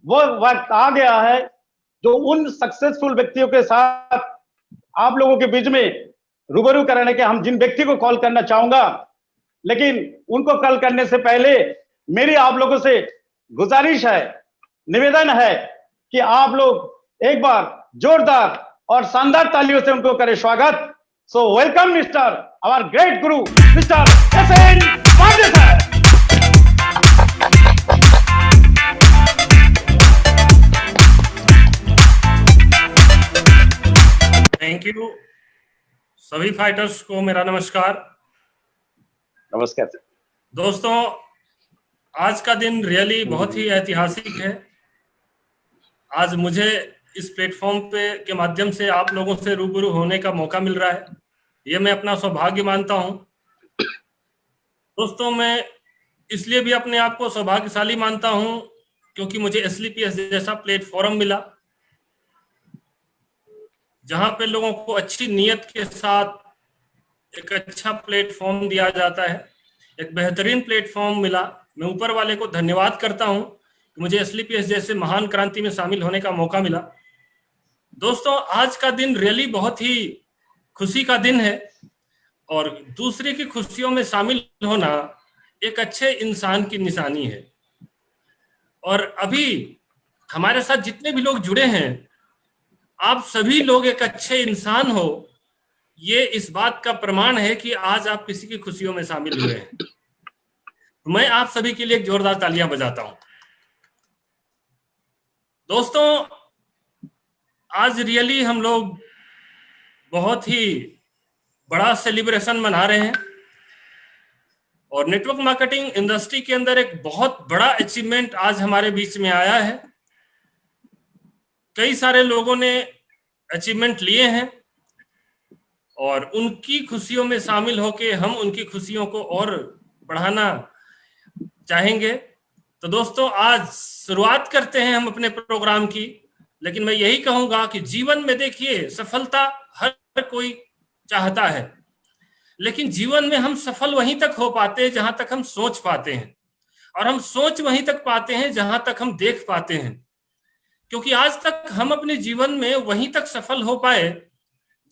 वो वक्त आ गया है जो उन सक्सेसफुल व्यक्तियों के साथ आप लोगों के बीच में रूबरू कराने के हम जिन व्यक्ति को कॉल करना चाहूंगा, लेकिन उनको कॉल करने से पहले मेरी आप लोगों से गुजारिश है, निवेदन है कि आप लोग एक बार जोरदार और शानदार तालियों से उनको करें स्वागत। So welcome Mister our great guru Mister SN. Pandey sir. Thank you. सभी फाइटर्स को मेरा नमस्कार। नमस्कार सर। दोस्तों, आज का दिन रियली बहुत ही ऐतिहासिक है। आज मुझे इस प्लेटफॉर्म के माध्यम से आप लोगों से रूबरू होने का मौका मिल रहा है। ये मैं अपना सौभाग्य मानता हूं। दोस्तों, मैं इसलिए भी अपने आप को सौभाग्यशाली मानता हूं क्योंकि मुझे एसलीपीएस जैसा प्लेटफॉर्म मिला, जहां पे लोगों को अच्छी नीयत के साथ एक अच्छा प्लेटफॉर्म दिया जाता है। एक बेहतरीन प्लेटफॉर्म मिला। मैं ऊपर वाले को धन्यवाद करता हूं कि मुझे एसलीपीएस जैसे महान क्रांति में शामिल होने का मौका मिला। दोस्तों, आज का दिन रियली बहुत ही खुशी का दिन है और दूसरे की खुशियों में शामिल होना एक अच्छे इंसान की निशानी है। और अभी हमारे साथ जितने भी लोग जुड़े हैं, आप सभी लोग एक अच्छे इंसान हो, ये इस बात का प्रमाण है कि आज आप किसी की खुशियों में शामिल हुए हैं। मैं आप सभी के लिए एक जोरदार तालियां बजाता हूं। दोस्तों, आज रियली हम लोग बहुत ही बड़ा सेलिब्रेशन मना रहे हैं और नेटवर्क मार्केटिंग इंडस्ट्री के अंदर एक बहुत बड़ा अचीवमेंट आज हमारे बीच में आया है। कई सारे लोगों ने अचीवमेंट लिए हैं और उनकी खुशियों में शामिल होकर हम उनकी खुशियों को और बढ़ाना चाहेंगे। तो दोस्तों, आज शुरुआत करते हैं हम अपने प्रोग्राम की। लेकिन मैं यही कहूंगा कि जीवन में देखिए, सफलता हर कोई चाहता है, लेकिन जीवन में हम सफल वहीं तक हो पाते हैं जहां तक हम सोच पाते हैं, और हम सोच वहीं तक पाते हैं जहां तक हम देख पाते हैं। क्योंकि आज तक हम अपने जीवन में वहीं तक सफल हो पाए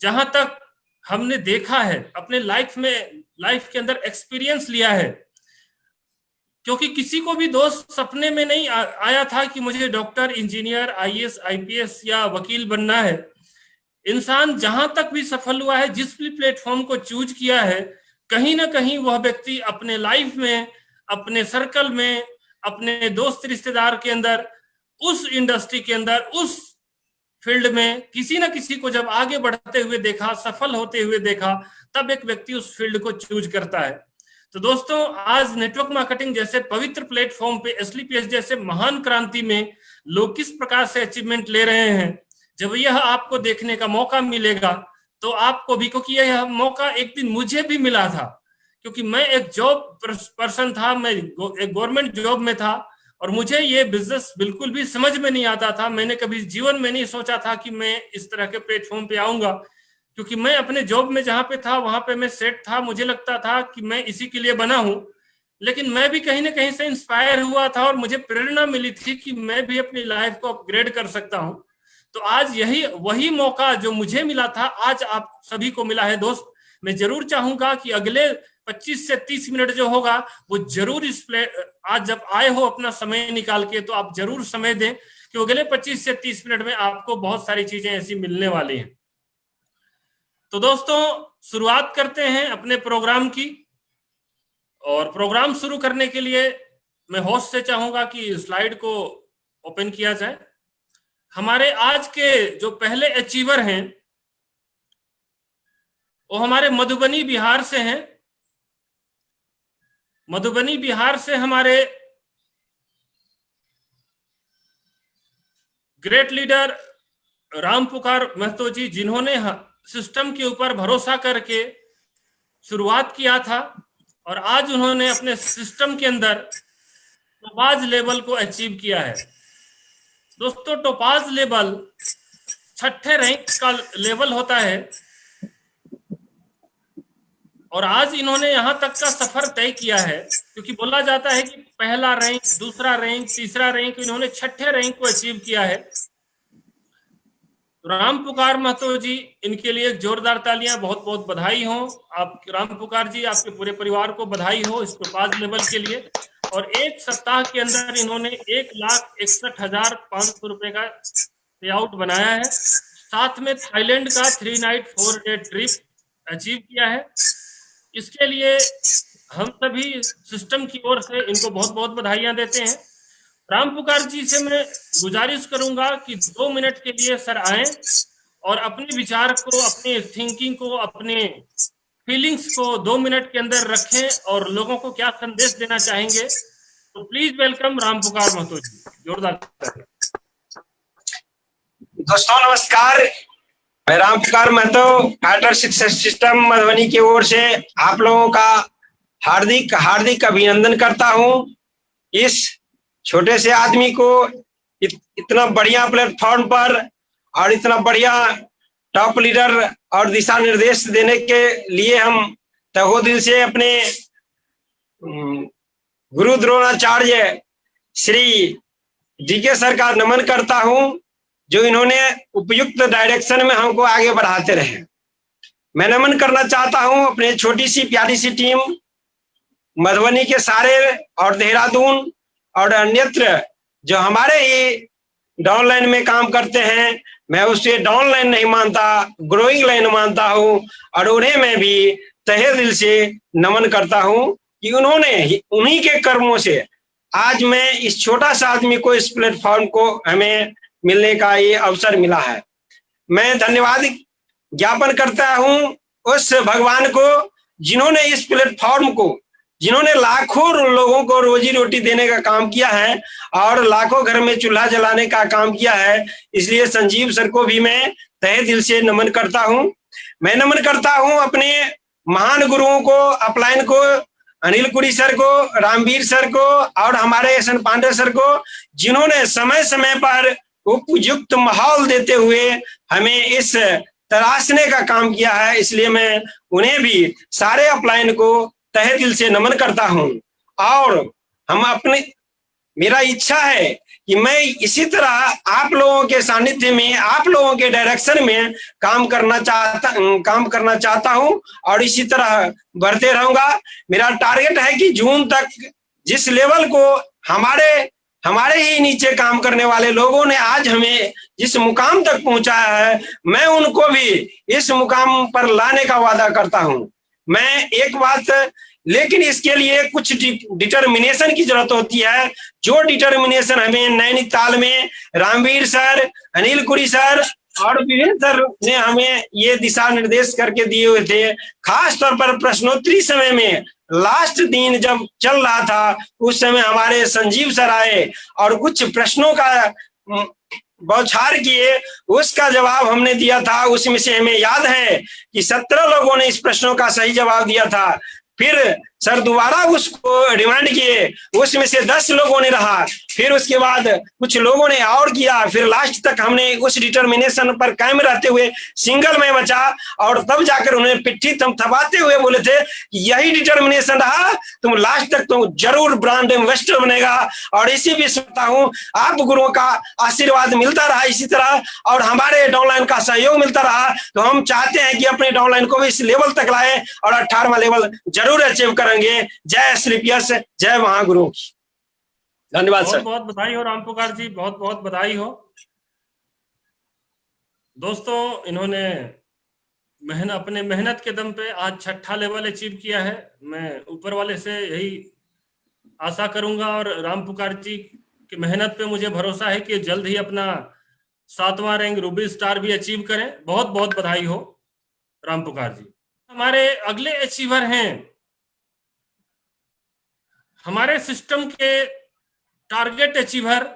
जहां तक हमने देखा है, अपने लाइफ के अंदर एक्सपीरियंस लिया है। क्योंकि किसी को भी दोस्त सपने में नहीं आया था कि मुझे डॉक्टर, इंजीनियर, आईएएस, आईपीएस या वकील बनना है। इंसान जहां तक भी सफल हुआ है, जिस भी प्लेटफॉर्म को चूज किया है, कहीं ना कहीं वह व्यक्ति अपने लाइफ में, अपने सर्कल में, अपने दोस्त रिश्तेदार के अंदर, उस इंडस्ट्री के अंदर, उस फील्ड में किसी ना किसी को जब आगे बढ़ते हुए देखा, सफल होते हुए देखा, तब एक व्यक्ति उस फील्ड को चूज करता है। तो दोस्तों, आज नेटवर्क मार्केटिंग जैसे पवित्र प्लेटफॉर्म पे एसलीपीएस जैसे महान क्रांति में लोग किस प्रकार से अचीवमेंट ले रहे हैं, जब यह आपको देखने का मौका मिलेगा तो आपको भी, क्योंकि यह मौका एक दिन मुझे भी मिला था, क्योंकि मैं एक जॉब पर्सन था, मैं एक गवर्नमेंट जॉब में था और मुझे ये बिजनेस बिल्कुल भी समझ में नहीं आता था। मैंने कभी जीवन में नहीं सोचा था कि मैं इस तरह के प्लेटफॉर्म पे आऊंगा, क्योंकि मैं अपने जॉब में जहां पे था वहां पे मैं सेट था। मुझे लगता था कि मैं इसी के लिए बना हूं, लेकिन मैं भी कहीं ना कहीं से इंस्पायर हुआ था और मुझे प्रेरणा मिली थी कि मैं भी अपनी लाइफ को अपग्रेड कर सकता हूं। तो आज यही वही मौका जो मुझे मिला था, आज आप सभी को मिला है। दोस्त, मैं जरूर चाहूंगा कि अगले 25 से 30 मिनट जो होगा वो जरूर आज जब आए हो अपना समय निकाल के, तो आप जरूर समय दें कि अगले 25 से 30 मिनट में आपको बहुत सारी चीजें ऐसी मिलने वाली हैं। तो दोस्तों, शुरुआत करते हैं अपने प्रोग्राम की। और प्रोग्राम शुरू करने के लिए मैं होस्ट से चाहूंगा कि स्लाइड को ओपन किया जाए। हमारे आज के जो पहले अचीवर हैं वो हमारे मधुबनी बिहार से हैं। मधुबनी बिहार से हमारे ग्रेट लीडर राम पुकार महतो जी, जिन्होंने सिस्टम के ऊपर भरोसा करके शुरुआत किया था और आज उन्होंने अपने सिस्टम के अंदर टोपाज लेवल को अचीव किया है। दोस्तों, टोपाज लेवल 6ठे रैंक का लेवल होता है और आज इन्होंने यहां तक का सफर तय किया है, क्योंकि बोला जाता है कि पहला रैंक, दूसरा रैंक, तीसरा रैंक, इन्होंने 6ठे रैंक को अचीव किया है। राम पुकार महतो जी, इनके लिए जोरदार तालियां, बहुत बहुत बधाई हो। आप राम पुकार जी, आपके पूरे परिवार को बधाई हो इस टोपाज लेवल के लिए। और एक सप्ताह के अंदर इन्होंने 1,61,500 रुपए का पे आउट बनाया है। साथ में थाईलैंड का 3 नाइट 4 डे ट्रिप अचीव किया है। इसके लिए हम सभी सिस्टम की ओर से इनको बहुत बहुत बधाइयां देते हैं। राम पुकार जी से मैं गुजारिश करूंगा कि 2 मिनट के लिए सर आए और अपने विचार को, अपने थिंकिंग को, अपने फीलिंग्स को 2 मिनट के अंदर रखें और लोगों को क्या संदेश देना चाहेंगे। तो प्लीज वेलकम राम पुकार महतो जी, जोरदार। दोस्तों नमस्कार, मैं राम पुकार महतो फाइटर शिक्षा सिस्टम मधुबनी की ओर से आप लोगों का हार्दिक हार्दिक अभिनंदन करता हूं। इस छोटे से आदमी को इतना बढ़िया प्लेटफॉर्म पर और इतना बढ़िया टॉप लीडर और दिशा निर्देश देने के लिए हम तहे दिल से अपने गुरु द्रोणाचार्य श्री डीके सर का नमन करता हूं, जो इन्होंने उपयुक्त डायरेक्शन में हमको आगे बढ़ाते रहे। मैं नमन करना चाहता हूं अपने छोटी सी प्यारी सी टीम मधुबनी के सारे और देहरादून और अन्यत्र जो हमारे ही डाउनलाइन में काम करते हैं। मैं उसे डाउनलाइन नहीं मानता, ग्रोइंग लाइन मानता हूं और उन्हें मैं भी तहे दिल से नमन करता हूं कि उन्होंने उन्हीं के कर्मों से आज मैं इस छोटा सा आदमी को इस प्लेटफॉर्म को हमें मिलने का ये अवसर मिला है। मैं धन्यवाद ज्ञापन करता हूं उस भगवान को जिन्होंने इस प्लेटफॉर्म को, जिन्होंने लाखों लोगों को रोजी रोटी देने का काम किया है और लाखों घर में चूल्हा जलाने का काम किया है। इसलिए संजीव सर को भी मैं तहे दिल से नमन करता हूं। मैं नमन करता हूं अपने महान गुरुओं को, अपलाइन को, अनिल कुरी सर को, रामवीर सर को और हमारे एस.एन. पांडे सर को, जिन्होंने समय समय पर उपयुक्त माहौल देते हुए हमें इस तराशने का काम किया है। इसलिए मैं उन्हें भी, सारे अपलाइन को तहे दिल से नमन करता हूं। और हम अपने, मेरा इच्छा है कि मैं इसी तरह आप लोगों के सानिध्य में, आप लोगों के डायरेक्शन में काम करना चाहता हूं और इसी तरह बढ़ते रहूंगा। मेरा टारगेट है कि जून तक जिस लेवल को हमारे ही नीचे काम करने वाले लोगों ने आज हमें जिस मुकाम तक पहुंचाया है, मैं उनको भी इस मुकाम पर लाने का वादा करता हूं। मैं एक बात, लेकिन इसके लिए कुछ डिटर्मिनेशन की जरूरत होती है, जो डिटर्मिनेशन हमें नैनीताल में रामवीर सर, अनिल कुरी सर और विभिन्न सर ने हमें ये दिशा निर्देश करके दिए हुए थे। खास तौर पर प्रश्नोत्तरी समय में लास्ट दिन जब चल रहा था, उस समय हमारे संजीव सर आए और कुछ प्रश्नों का बौछार किए, उसका जवाब हमने दिया था। उसमें से हमें याद है कि 17 लोगों ने इस प्रश्नों का सही जवाब दिया था। फिर सर दोबारा उसको रिमाइंड किए, उसमें से 10 लोगों ने रहा। फिर उसके बाद कुछ लोगों ने और किया। फिर लास्ट तक हमने उस डिटर्मिनेशन पर कायम रहते हुए सिंगल में बचा और तब जाकर उन्हें पिट्ठी थपथपाते हुए बोले थे कि यही डिटर्मिनेशन रहा, तुम लास्ट तक तुम जरूर ब्रांड एम्बेसडर बनेगा। और इसी भी सोचता हूँ आप गुरुओं का आशीर्वाद मिलता रहा इसी तरह और हमारे डाउनलाइन का सहयोग मिलता रहा, तो हम चाहते हैं कि अपने डाउनलाइन को भी इस लेवल तक लाए और 18वां लेवल जरूर अचीव करेंगे। जय श्री यश, जय महागुरु। धन्यवाद सर। बहुत बधाई हो राम पुकार जी, बहुत बहुत बधाई हो। दोस्तों, इन्होंने अपने मेहनत के दम पे आज 6ठा लेवल अचीव किया है। मैं ऊपर वाले से यही आशा करूंगा और राम पुकार जी की मेहनत पे मुझे भरोसा है कि जल्द ही अपना 7वां रैंक रूबी स्टार भी अचीव करें। बहुत बहुत बधाई हो राम पुकार जी। हमारे अगले अचीवर हैं हमारे सिस्टम के टारगेट अचीवर,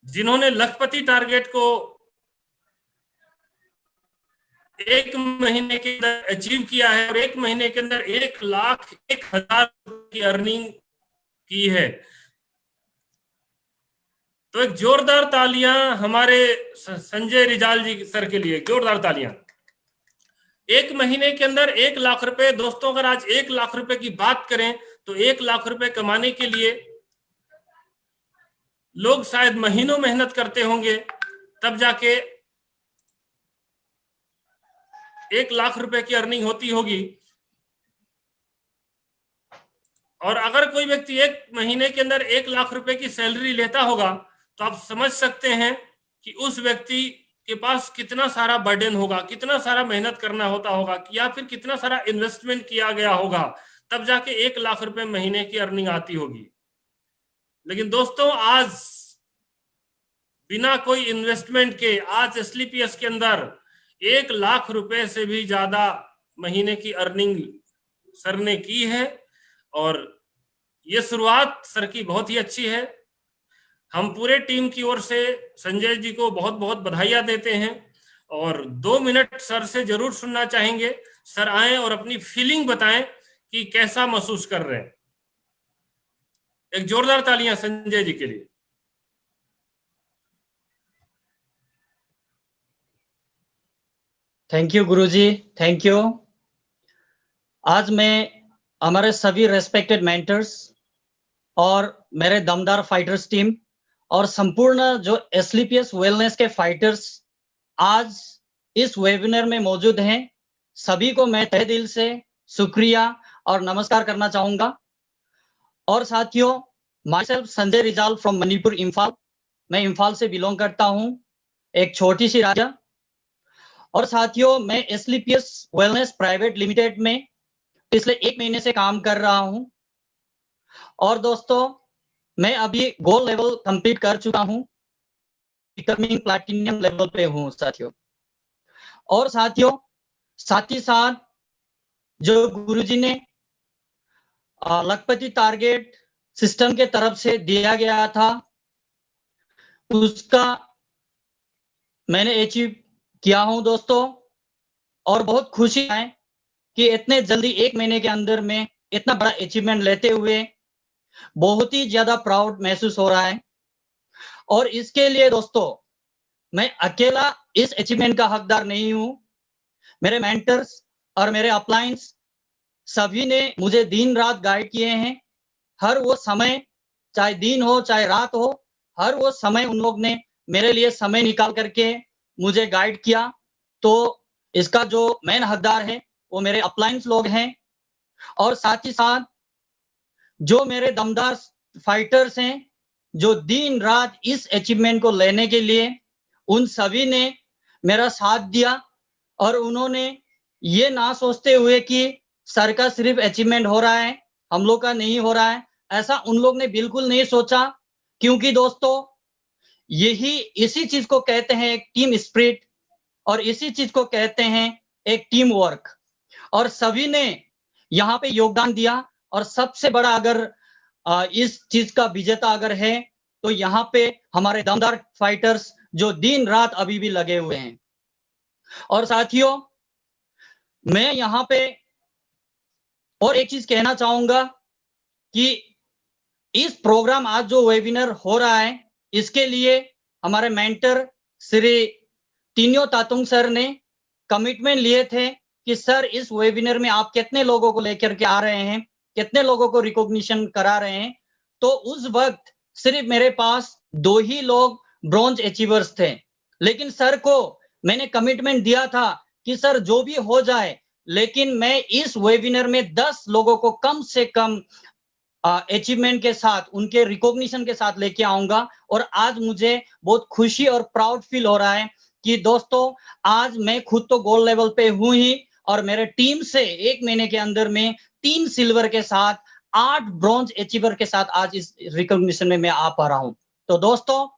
जिन्होंने लखपति टारगेट को 1 महीने के अंदर अचीव किया है और 1 महीने के अंदर 1,01,000 की अर्निंग की है। तो एक जोरदार तालियां हमारे संजय रिजाल जी सर के लिए, जोरदार तालियां। 1 महीने के अंदर 1 लाख रुपए। दोस्तों, अगर आज 1 लाख रुपए की बात करें तो 1 लाख रुपए कमाने के लिए लोग शायद महीनों मेहनत करते होंगे, तब जाके 1 लाख रुपए की अर्निंग होती होगी। और अगर कोई व्यक्ति 1 महीने के अंदर 1 लाख रुपए की सैलरी लेता होगा, तो आप समझ सकते हैं कि उस व्यक्ति के पास कितना सारा बर्डन होगा, कितना सारा मेहनत करना होता होगा, या फिर कितना सारा इन्वेस्टमेंट किया गया होगा, तब जाके 1 लाख रुपए महीने की अर्निंग आती होगी। लेकिन दोस्तों, आज बिना कोई इन्वेस्टमेंट के आज एसलीपीएस के अंदर 1 लाख रुपए से भी ज्यादा महीने की अर्निंग सर ने की है, और ये शुरुआत सर की बहुत ही अच्छी है। हम पूरे टीम की ओर से संजय जी को बहुत बहुत बधाइयां देते हैं, और 2 मिनट सर से जरूर सुनना चाहेंगे। सर आए और अपनी फीलिंग बताएं कि कैसा महसूस कर रहे हैं। एक जोरदार तालियां संजय जी के लिए। Thank you Guruji, thank you. आज मैं हमारे सभी रेस्पेक्टेड मेंटर्स और मेरे दमदार फाइटर्स टीम और संपूर्ण जो एसलीपीएस वेलनेस के फाइटर्स आज इस वेबिनार में मौजूद हैं, सभी को मैं तहे दिल से शुक्रिया और नमस्कार करना चाहूंगा। और साथियों, my self Sanjay Rijal from Manipur, Imphal. मैं इम्फाल से बिलोंग करता हूं, एक छोटी सी राज्य। और साथियों, मैं एसलीपीएस वेलनेस प्राइवेट लिमिटेड में पिछले 1 महीने से काम कर रहा हूं। और दोस्तों, मैं अभी गोल्ड लेवल कंप्लीट कर चुका हूं, बिकमिंग प्लैटिनम लेवल पे हूं साथियों। और साथियों, साथ ही साथ जो गुरुजी ने लखपति टारगेट सिस्टम के तरफ से दिया गया था, उसका मैंने अचीव किया हूं दोस्तों। और बहुत खुशी है कि इतने जल्दी 1 महीने के अंदर में इतना बड़ा अचीवमेंट लेते हुए बहुत ही ज्यादा प्राउड महसूस हो रहा है। और इसके लिए दोस्तों, मैं अकेला इस अचीवमेंट का हकदार नहीं हूं। मेरे मेंटर्स और मेरे अपलाइंस सभी ने मुझे दिन रात गाइड किए हैं। हर वो समय, चाहे दिन हो चाहे रात हो, हर वो समय उन लोग ने मेरे लिए समय निकाल करके मुझे गाइड किया। तो इसका जो मेन हकदार है वो मेरे अपलाइंस लोग हैं। और साथ ही साथ जो मेरे दमदार फाइटर्स हैं, जो दिन रात इस अचीवमेंट को लेने के लिए, उन सभी ने मेरा साथ दिया। और उन्होंने ये ना सोचते हुए कि सर का सिर्फ अचीवमेंट हो रहा है, हम लोग का नहीं हो रहा है, ऐसा उन लोग ने बिल्कुल नहीं सोचा। क्योंकि दोस्तों, इसी चीज को कहते हैं एक टीम स्पिरिट, और इसी चीज को कहते हैं एक टीम वर्क। और सभी ने यहाँ पे योगदान दिया। और सबसे बड़ा अगर इस चीज का विजेता अगर है तो यहाँ पे हमारे दमदार फाइटर्स जो दिन रात अभी भी लगे हुए हैं। और साथियों, मैं यहाँ पे और एक चीज कहना चाहूंगा कि इस प्रोग्राम आज जो वेबिनार हो रहा है, इसके लिए हमारे मेंटर श्री टीनियो तातुंग सर ने कमिटमेंट लिए थे कि सर इस वेबिनार में आप कितने लोगों को लेकर के आ रहे हैं, कितने लोगों को रिकॉग्निशन करा रहे हैं। तो उस वक्त सिर्फ मेरे पास 2 ही लोग ब्रॉन्ज अचीवर्स थे। लेकिन सर को मैंने कमिटमेंट दिया था कि सर जो भी हो जाए, लेकिन मैं इस वेबिनार में 10 लोगों को कम से कम अचीवमेंट के साथ, उनके रिकॉग्निशन के साथ लेके आऊंगा। और आज मुझे बहुत खुशी और प्राउड फील हो रहा है कि दोस्तों, आज मैं खुद तो गोल्ड लेवल पे हूं ही, और मेरे टीम से 1 महीने के अंदर में 3 सिल्वर के साथ 8 ब्रॉन्ज अचीवर के साथ आज इस रिकॉग्निशन में मैं आ पा रहा हूं। तो दोस्तों,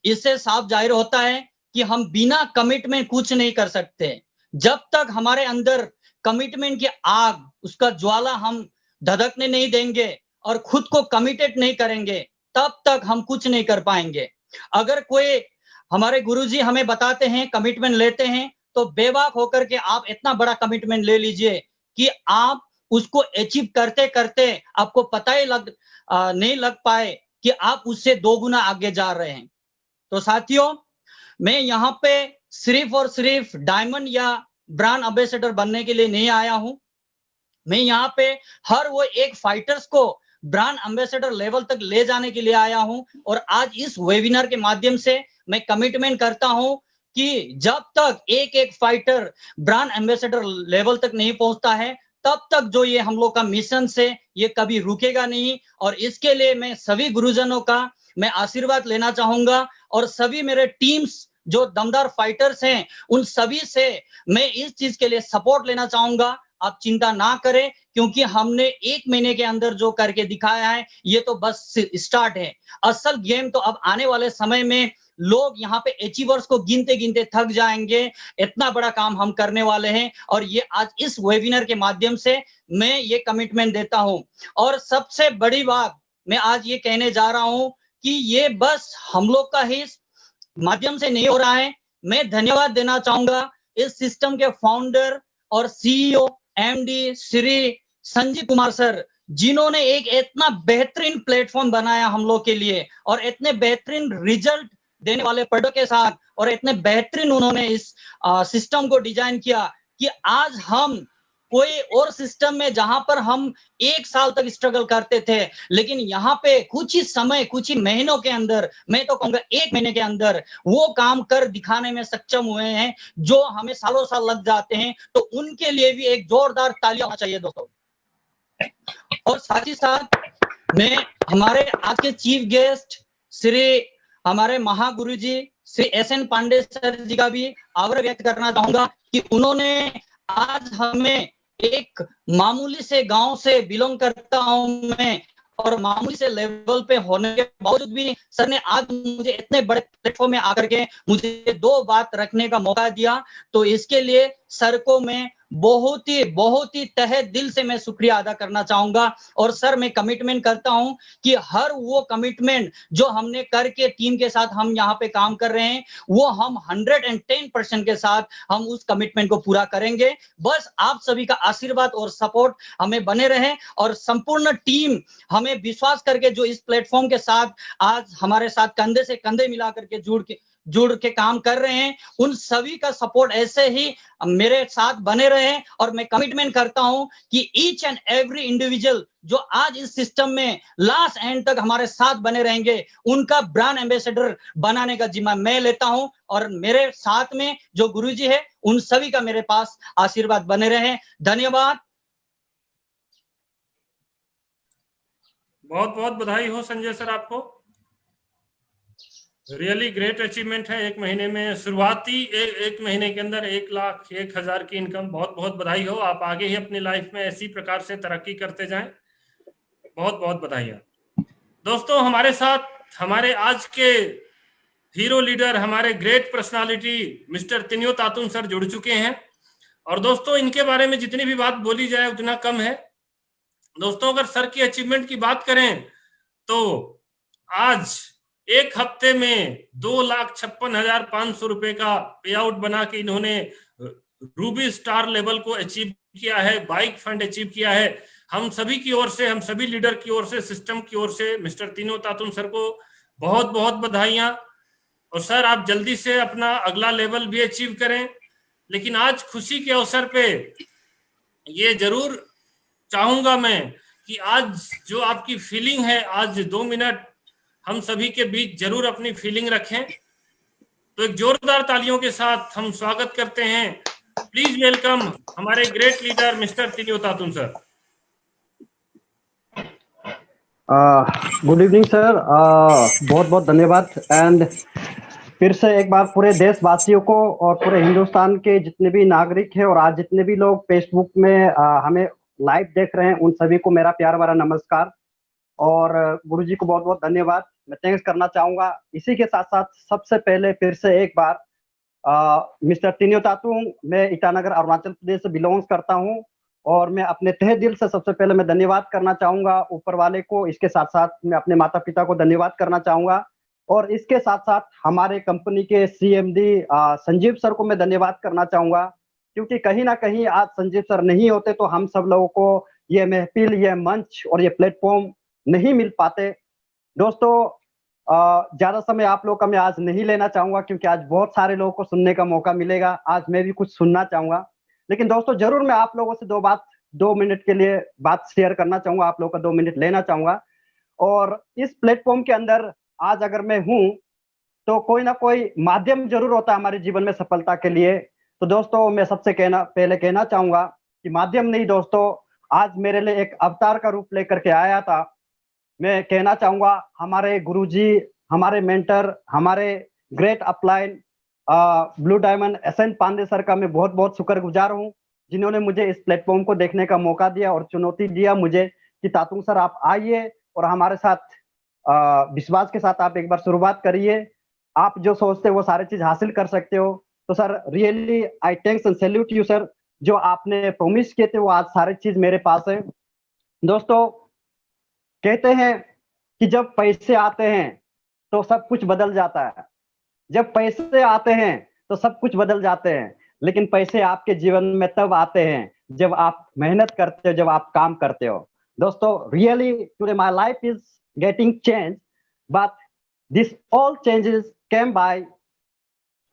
इससे साफ जाहिर होता है कि हम बिना कमिटमेंट कुछ नहीं कर सकते। जब तक हमारे अंदर कमिटमेंट की आग, उसका ज्वाला हम धधकने नहीं देंगे और खुद को कमिटेड नहीं करेंगे, तब तक हम कुछ नहीं कर पाएंगे। अगर कोई हमारे गुरुजी हमें बताते हैं, कमिटमेंट लेते हैं, तो बेबाक होकर के आप इतना बड़ा कमिटमेंट ले लीजिए कि आप उसको अचीव करते करते आपको पता ही नहीं लग पाए कि आप उससे 2 गुना आगे जा रहे हैं। तो साथियों, मैं यहाँ पे सिर्फ और सिर्फ डायमंड या ब्रांड एम्बेसडर बनने के लिए नहीं आया हूं। मैं यहाँ पे हर वो एक फाइटर्स को ब्रांड एम्बेसडर लेवल तक ले जाने के लिए आया हूं। और आज इस वेबिनार के माध्यम से मैं कमिटमेंट करता हूं कि जब तक एक एक फाइटर ब्रांड एम्बेसडर लेवल तक नहीं पहुंचता है, तब तक जो ये हम लोग का मिशन से ये कभी रुकेगा नहीं। और इसके लिए मैं सभी गुरुजनों का मैं आशीर्वाद लेना चाहूंगा और सभी मेरे टीम्स जो दमदार फाइटर्स हैं उन सभी से मैं इस चीज के लिए सपोर्ट लेना चाहूंगा। आप चिंता ना करें, क्योंकि हमने 1 महीने के अंदर जो करके दिखाया है ये तो बस स्टार्ट है। असल गेम तो अब आने वाले समय में लोग यहाँ पे अचीवर्स को गिनते गिनते थक जाएंगे। इतना बड़ा काम हम करने वाले हैं और ये आज इस वेबिनार के माध्यम से मैं ये कमिटमेंट देता हूं। और सबसे बड़ी बात मैं आज ये कहने जा रहा हूं कि ये बस हम लोग का ही माध्यम से नहीं हो रहा है। मैं धन्यवाद देना चाहूंगा इस सिस्टम के फाउंडर और CEO MD Shri Sanjeev Kumar sir, जिन्होंने एक इतना बेहतरीन प्लेटफॉर्म बनाया हम लोग के लिए और इतने बेहतरीन रिजल्ट देने वाले प्रोडक्ट के साथ, और इतने बेहतरीन उन्होंने इस सिस्टम को डिजाइन किया कि आज हम कोई और सिस्टम में जहां पर हम 1 साल तक स्ट्रगल करते थे, लेकिन यहाँ पे कुछ ही समय, कुछ ही महीनों के अंदर, मैं तो कहूंगा 1 महीने के अंदर वो काम कर दिखाने में सक्षम हुए हैं जो हमें सालों साल लग जाते हैं। तो उनके लिए भी एक जोरदार तालियां होना चाहिए दोस्तों। और साथ ही साथ मैं हमारे आज के चीफ गेस्ट श्री हमारे महागुरु जी श्री एसएन पांडे सर जी का भी आभार व्यक्त करना चाहूंगा कि उन्होंने आज हमें एक मामूली से गांव से बिलोंग करता हूं मैं, और मामूली से लेवल पे होने के बावजूद भी सर ने आज मुझे इतने बड़े प्लेटफॉर्म में आकर के मुझे 2 बात रखने का मौका दिया। तो इसके लिए सर को मैं बहुत ही तहे दिल से मैं शुक्रिया अदा करना चाहूंगा। और सर मैं कमिटमेंट करता हूं कि हर वो कमिटमेंट जो हमने करके टीम के साथ हम यहाँ पे काम कर रहे हैं वो हम 110% के साथ हम उस कमिटमेंट को पूरा करेंगे। बस आप सभी का आशीर्वाद और सपोर्ट हमें बने रहे और संपूर्ण टीम हमें विश्वास करके जो इस प्लेटफॉर्म के साथ आज हमारे साथ कंधे से कंधे मिला करके जुड़ के काम कर रहे हैं, उन सभी का सपोर्ट ऐसे ही मेरे साथ बने रहे। और मैं कमिटमेंट करता हूं कि ईच एंड एवरी इंडिविजुअल जो आज इस सिस्टम में लास्ट एंड तक हमारे साथ बने रहेंगे, उनका ब्रांड एम्बेसडर बनाने का जिम्मा मैं लेता हूं। और मेरे साथ में जो गुरुजी है उन सभी का मेरे पास आशीर्वाद बने रहे। धन्यवाद। बहुत बहुत बधाई हो संजय सर, आपको रियली ग्रेट अचीवमेंट है। 1 महीने में शुरुआती एक महीने के अंदर 1,01,000 की इनकम, बहुत बहुत बधाई हो। आप आगे ही अपनी लाइफ में इसी प्रकार से तरक्की करते जाएं। बहुत बहुत बधाई। दोस्तों हमारे साथ हमारे आज के हीरो लीडर, हमारे ग्रेट पर्सनालिटी मिस्टर तिनियो तातुन सर जुड़ चुके हैं। और दोस्तों इनके बारे में जितनी भी बात बोली जाए उतना कम है। दोस्तों अगर सर की अचीवमेंट की बात करें तो आज 1 हफ्ते में 2,56,500 रुपए का पे आउट बना के इन्होंने रूबी स्टार लेवल को अचीव किया है, बाइक फंड अचीव किया है। हम सभी की ओर से, हम सभी लीडर की ओर से, सिस्टम की ओर से मिस्टर तिनियो तातुन सर को बहुत बहुत बधाइयां। और सर आप जल्दी से अपना अगला लेवल भी अचीव करें। लेकिन आज खुशी के अवसर पे ये जरूर चाहूंगा मैं कि आज जो आपकी फीलिंग है, आज 2 मिनट हम सभी के बीच जरूर अपनी फीलिंग रखें। तो एक जोरदार तालियों के साथ हम स्वागत करते हैं। प्लीज वेलकम हमारे ग्रेट लीडर मिस्टर तिनियो तातुन सर। गुड इवनिंग सर, बहुत बहुत धन्यवाद। एंड फिर से एक बार पूरे देशवासियों को और पूरे हिंदुस्तान के जितने भी नागरिक हैं और आज जितने भी लोग फेसबुक में हमें लाइव देख रहे हैं उन सभी को मेरा प्यार भरा नमस्कार। और गुरुजी को बहुत बहुत धन्यवाद मैं थैंक्स करना चाहूंगा। इसी के साथ साथ सबसे पहले फिर से एक बार मिस्टर तिनियो तातुन, मैं ईटानगर अरुणाचल प्रदेश से बिलोंग्स करता हूं और मैं अपने तहे दिल से सबसे पहले मैं धन्यवाद करना चाहूंगा ऊपर वाले को। इसके साथ साथ मैं अपने माता पिता को धन्यवाद करना चाहूंगा और इसके साथ साथ हमारे कंपनी के सीएमडी संजीव सर को मैं धन्यवाद करना चाहूंगा, क्योंकि कहीं ना कहीं आज संजीव सर नहीं होते तो हम सब लोगों को ये महफिल, ये मंच और ये प्लेटफॉर्म नहीं मिल पाते। दोस्तों ज्यादा समय आप लोग का मैं आज नहीं लेना चाहूंगा, क्योंकि आज बहुत सारे लोगों को सुनने का मौका मिलेगा। आज मैं भी कुछ सुनना चाहूंगा, लेकिन दोस्तों जरूर मैं आप लोगों से 2 बात 2 मिनट के लिए बात शेयर करना चाहूंगा, आप लोगों का 2 मिनट लेना चाहूंगा। और इस प्लेटफॉर्म के अंदर आज अगर मैं हूं तो कोई ना कोई माध्यम जरूर होता है हमारे जीवन में सफलता के लिए। तो दोस्तों मैं सबसे पहले कहना चाहूंगा कि माध्यम नहीं दोस्तों, आज मेरे लिए एक अवतार का रूप लेकर के आया था। मैं कहना चाहूंगा हमारे गुरुजी, हमारे मेंटर, हमारे great upline blue diamond SN Pandey sir का मैं बहुत बहुत शुक्रगुजार हूं, जिन्होंने मुझे इस प्लेटफॉर्म को देखने का मौका दिया और चुनौती दिया मुझे कि तातुंग सर आप आइए और हमारे साथ विश्वास के साथ आप एक बार शुरुआत करिए। आप जो सोचते हो वो सारी चीज हासिल कर सकते हो। तो sir really I thanks and salute you sir, जो आपने प्रॉमिस किए थे वो आज सारी चीज मेरे पास है। दोस्तों कहते हैं कि जब पैसे आते हैं तो सब कुछ बदल जाता है, जब पैसे आते हैं तो सब कुछ बदल जाते हैं, लेकिन पैसे आपके जीवन में तब आते हैं जब आप मेहनत करते हो, जब आप काम करते हो। दोस्तों really today my life is getting change, but this all changes came by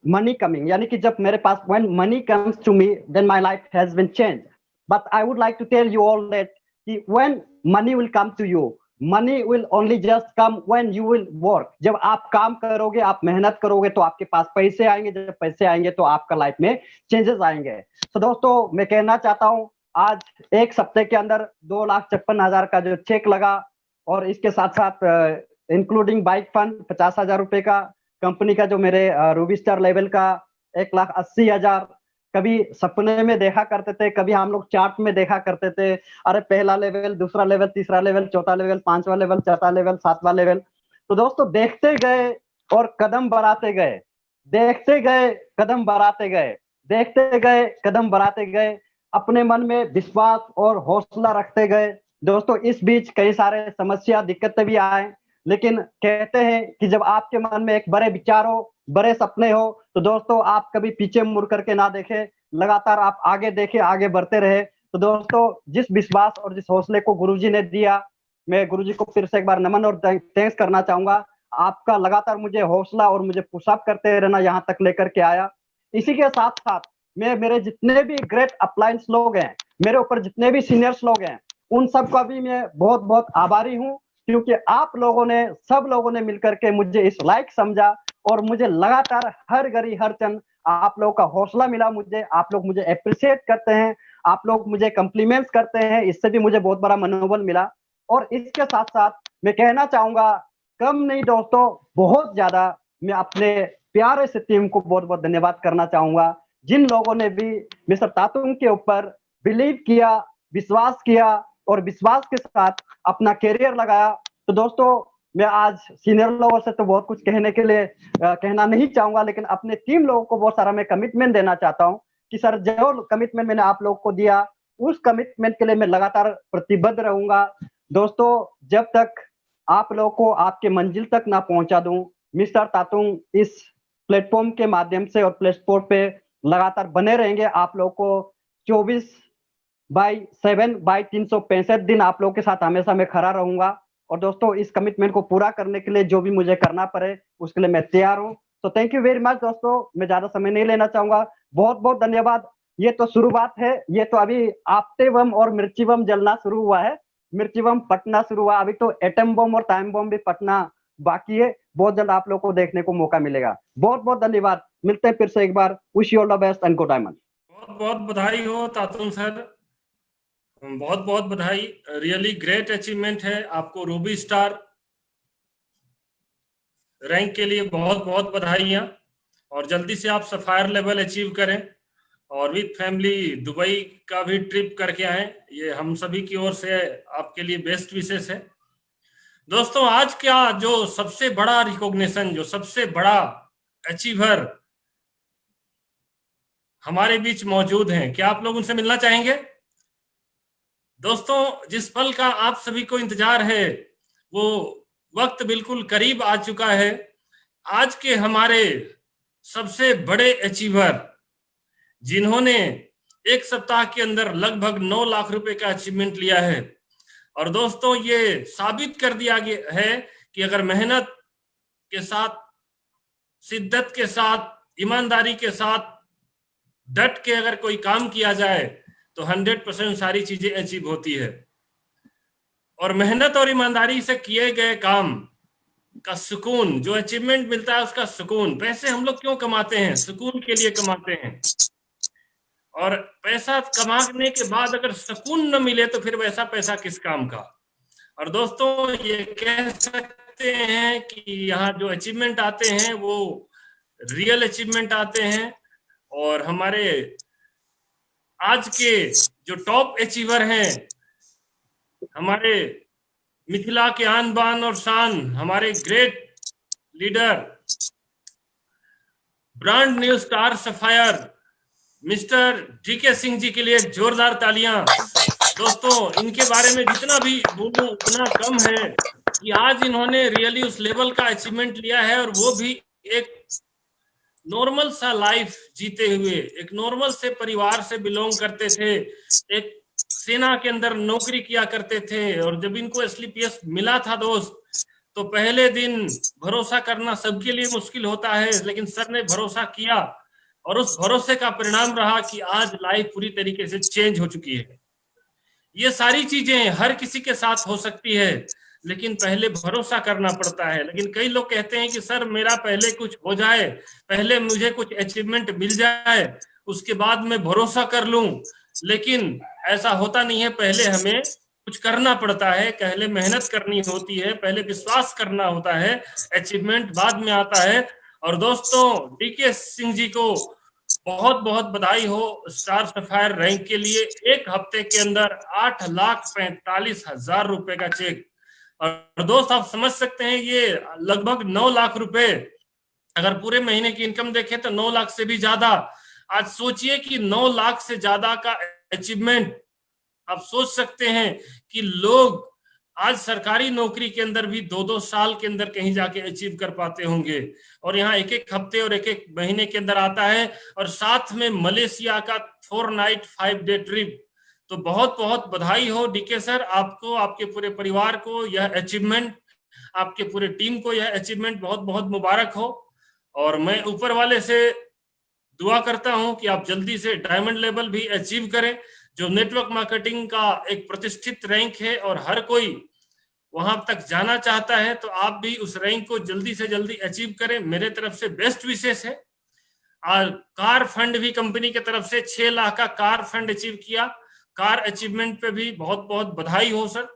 money coming, यानी कि जब मेरे पास when money comes to me then my life has been change. But I would like to tell you all that कि when money will come to you, money will only just come when you will work. जब आप काम करोगे, आप मेहनत करोगे तो आपके पास पैसे आएंगे, जब पैसे आएंगे तो आपका लाइफ में चेंजेस आएंगे। तो दोस्तों मैं कहना चाहता हूं आज एक सप्ताह के अंदर 2,56,000 का जो चेक लगा और इसके साथ साथ इंक्लूडिंग बाइक फंड 50,000 रुपए का, कंपनी का जो मेरे रूबी स्टार लेवल का 1,80,000, कभी सपने में देखा करते थे, कभी हम लोग चार्ट में देखा करते थे, अरे पहला लेवल, दूसरा लेवल, तीसरा लेवल, चौथा लेवल, पांचवा लेवल, छठा लेवल, सातवां लेवल। तो दोस्तों देखते गए और कदम बढ़ाते गए, देखते गए कदम बढ़ाते गए, देखते गए कदम बढ़ाते गए, अपने मन में विश्वास और हौसला रखते गए। दोस्तों इस बीच कई सारे समस्या दिक्कतें भी आए, लेकिन कहते हैं कि जब आपके मन में एक बड़े विचार हो, बड़े सपने हो, तो दोस्तों आप कभी पीछे मुड़ करके ना देखें, लगातार आप आगे देखें, आगे बढ़ते रहे। तो दोस्तों जिस विश्वास और जिस हौसले को गुरुजी ने दिया, मैं गुरुजी को फिर से एक बार नमन और थैंक्स करना चाहूंगा। आपका लगातार मुझे हौसला और मुझे पुशअप करते रहना यहाँ तक लेकर के आया। इसी के साथ साथ मैं मेरे जितने भी ग्रेट अपलाइंस लोग हैं, मेरे ऊपर जितने भी सीनियर्स लोग हैं, उन सब का भी मैं बहुत बहुत आभारी हूँ, क्योंकि आप लोगों ने, सब लोगों ने मिलकर के मुझे इस लायक समझा और मुझे लगातार हर घड़ी हर क्षण आप लोगों का हौसला मिला मुझे, आप लोग मुझे अप्रिशिएट करते हैं, आप लोग मुझे कम्प्लीमेंट्स करते हैं, इससे भी मुझे बहुत बड़ा मनोबल मिला। और इसके साथ साथ मैं कहना चाहूंगा, कम नहीं दोस्तों, बहुत ज्यादा मैं अपने प्यारे से टीम को बहुत बहुत धन्यवाद करना चाहूंगा, जिन लोगों ने भी मिस्टर तातुंग के ऊपर बिलीव किया, विश्वास किया और विश्वास के साथ अपना करियर लगाया। तो दोस्तों मैं आज सीनियर लोगों से तो बहुत कुछ कहने के लिए कहना नहीं चाहूंगा, लेकिन अपने टीम लोगों को बहुत सारा मैं कमिटमेंट देना चाहता हूं कि सर जो कमिटमेंट मैंने आप लोगों को दिया, उस कमिटमेंट के लिए मैं लगातार प्रतिबद्ध रहूंगा। दोस्तों जब तक आप लोगों को आपके मंजिल तक ना पहुंचा दूं, मिस्टर तातुंग इस प्लेटफॉर्म के माध्यम से और प्लेटफॉर्म पे लगातार बने रहेंगे। आप लोगों को 24/7/365 दिन आप लोगों के साथ हमेशा मैं खड़ा रहूंगा। और दोस्तों इस कमिटमेंट को पूरा करने के लिए जो भी मुझे करना पड़े उसके लिए मैं तैयार हूं। तो थैंक यू वेरी मच दोस्तों, मैं ज्यादा समय नहीं लेना चाहूंगा, बहुत बहुत धन्यवाद। ये तो शुरुआत है, ये तो अभी आपटे बम और मिर्ची बम जलना शुरू हुआ है, मिर्ची बम फटना शुरू हुआ, अभी तो एटम बम और टाइम बम भी फटना बाकी है। बहुत जल्द आप लोग को देखने को मौका मिलेगा। बहुत बहुत धन्यवाद, मिलते हैं फिर से एक बार। Wish you all the best and good diamond. बहुत बहुत बधाई हो तातुंग सर, बहुत बहुत बधाई, रियली ग्रेट अचीवमेंट है। आपको रूबी स्टार रैंक के लिए बहुत बहुत बधाइयां, और जल्दी से आप सफायर लेवल अचीव करें और विद फैमिली दुबई का भी ट्रिप करके आए। ये हम सभी की ओर से आपके लिए बेस्ट विशेष है। दोस्तों आज का जो सबसे बड़ा रिकॉग्निशन, जो सबसे बड़ा अचीवर हमारे बीच मौजूद हैं, क्या आप लोग उनसे मिलना चाहेंगे? दोस्तों जिस पल का आप सभी को इंतजार है वो वक्त बिल्कुल करीब आ चुका है। आज के हमारे सबसे बड़े अचीवर, जिन्होंने एक सप्ताह के अंदर लगभग 9 लाख रुपए का अचीवमेंट लिया है, और दोस्तों ये साबित कर दिया गया है कि अगर मेहनत के साथ, शिद्दत के साथ, ईमानदारी के साथ डट के अगर कोई काम किया जाए तो 100% सारी चीजें अचीव होती है। और मेहनत और ईमानदारी से किए गए काम का सुकून, जो अचीवमेंट मिलता है उसका सुकून, पैसे हम लोग क्यों कमाते हैं? सुकून के लिए कमाते हैं। और पैसा कमाने के बाद अगर सुकून न मिले तो फिर वैसा पैसा किस काम का? और दोस्तों ये कह सकते हैं कि यहाँ जो अचीवमेंट आते हैं वो रियल अचीवमेंट आते हैं। और हमारे आज के जो टॉप अचीवर हैं, हमारे मिथिला के आन बान और शान, हमारे great leader, brand new star sapphire Mister DK Singh ji के लिए जोरदार तालियां। दोस्तों इनके बारे में जितना भी बोलूं उतना कम है कि आज इन्होंने रियली उस लेवल का अचीवमेंट लिया है, और वो भी एक नॉर्मल सा लाइफ जीते हुए, एक नॉर्मल से परिवार से बिलोंग करते थे, एक सेना के अंदर नौकरी किया करते थे। और जब इनको एसलीपीएस मिला था दोस्त, तो पहले दिन भरोसा करना सबके लिए मुश्किल होता है, लेकिन सर ने भरोसा किया और उस भरोसे का परिणाम रहा कि आज लाइफ पूरी तरीके से चेंज हो चुकी है। ये सारी चीजें हर किसी के साथ हो सकती है, लेकिन पहले भरोसा करना पड़ता है। लेकिन कई लोग कहते हैं कि सर मेरा पहले कुछ हो जाए, पहले मुझे कुछ अचीवमेंट मिल जाए, उसके बाद मैं भरोसा कर लूं। लेकिन ऐसा होता नहीं है, पहले हमें कुछ करना पड़ता है, पहले मेहनत करनी होती है, पहले विश्वास करना होता है, अचीवमेंट बाद में आता है। और दोस्तों डीके सिंह जी को बहुत बहुत बधाई हो स्टार सफायर रैंक के लिए। एक हफ्ते के अंदर 8,45,000 रुपए का चेक। और दोस्त आप समझ सकते हैं ये लगभग 9 लाख रुपए, अगर पूरे महीने की इनकम देखें तो 9 लाख से भी ज्यादा। आज सोचिए कि 9 लाख से ज्यादा का अचीवमेंट, आप सोच सकते हैं कि लोग आज सरकारी नौकरी के अंदर भी 2-2 साल के अंदर कहीं जाके अचीव कर पाते होंगे, और यहाँ 1-1 हफ्ते और 1-1 महीने के अंदर आता है। और साथ में मलेशिया का 4 नाइट 5 डे ट्रिप। तो बहुत बहुत बधाई हो डीके सर, आपको, आपके पूरे परिवार को यह अचीवमेंट, आपके पूरे टीम को यह अचीवमेंट बहुत बहुत मुबारक हो। और मैं ऊपर वाले से दुआ करता हूं कि आप जल्दी से डायमंड लेवल भी अचीव करें, जो नेटवर्क मार्केटिंग का एक प्रतिष्ठित रैंक है और हर कोई वहां तक जाना चाहता है। तो आप भी उस रैंक को जल्दी से जल्दी अचीव करें। मेरे तरफ से बेस्ट विशेष है। और कार फंड भी कंपनी की तरफ से 6 लाख का कार फंड अचीव किया। कार अचीवमेंट पे भी बहुत बहुत बधाई हो सर।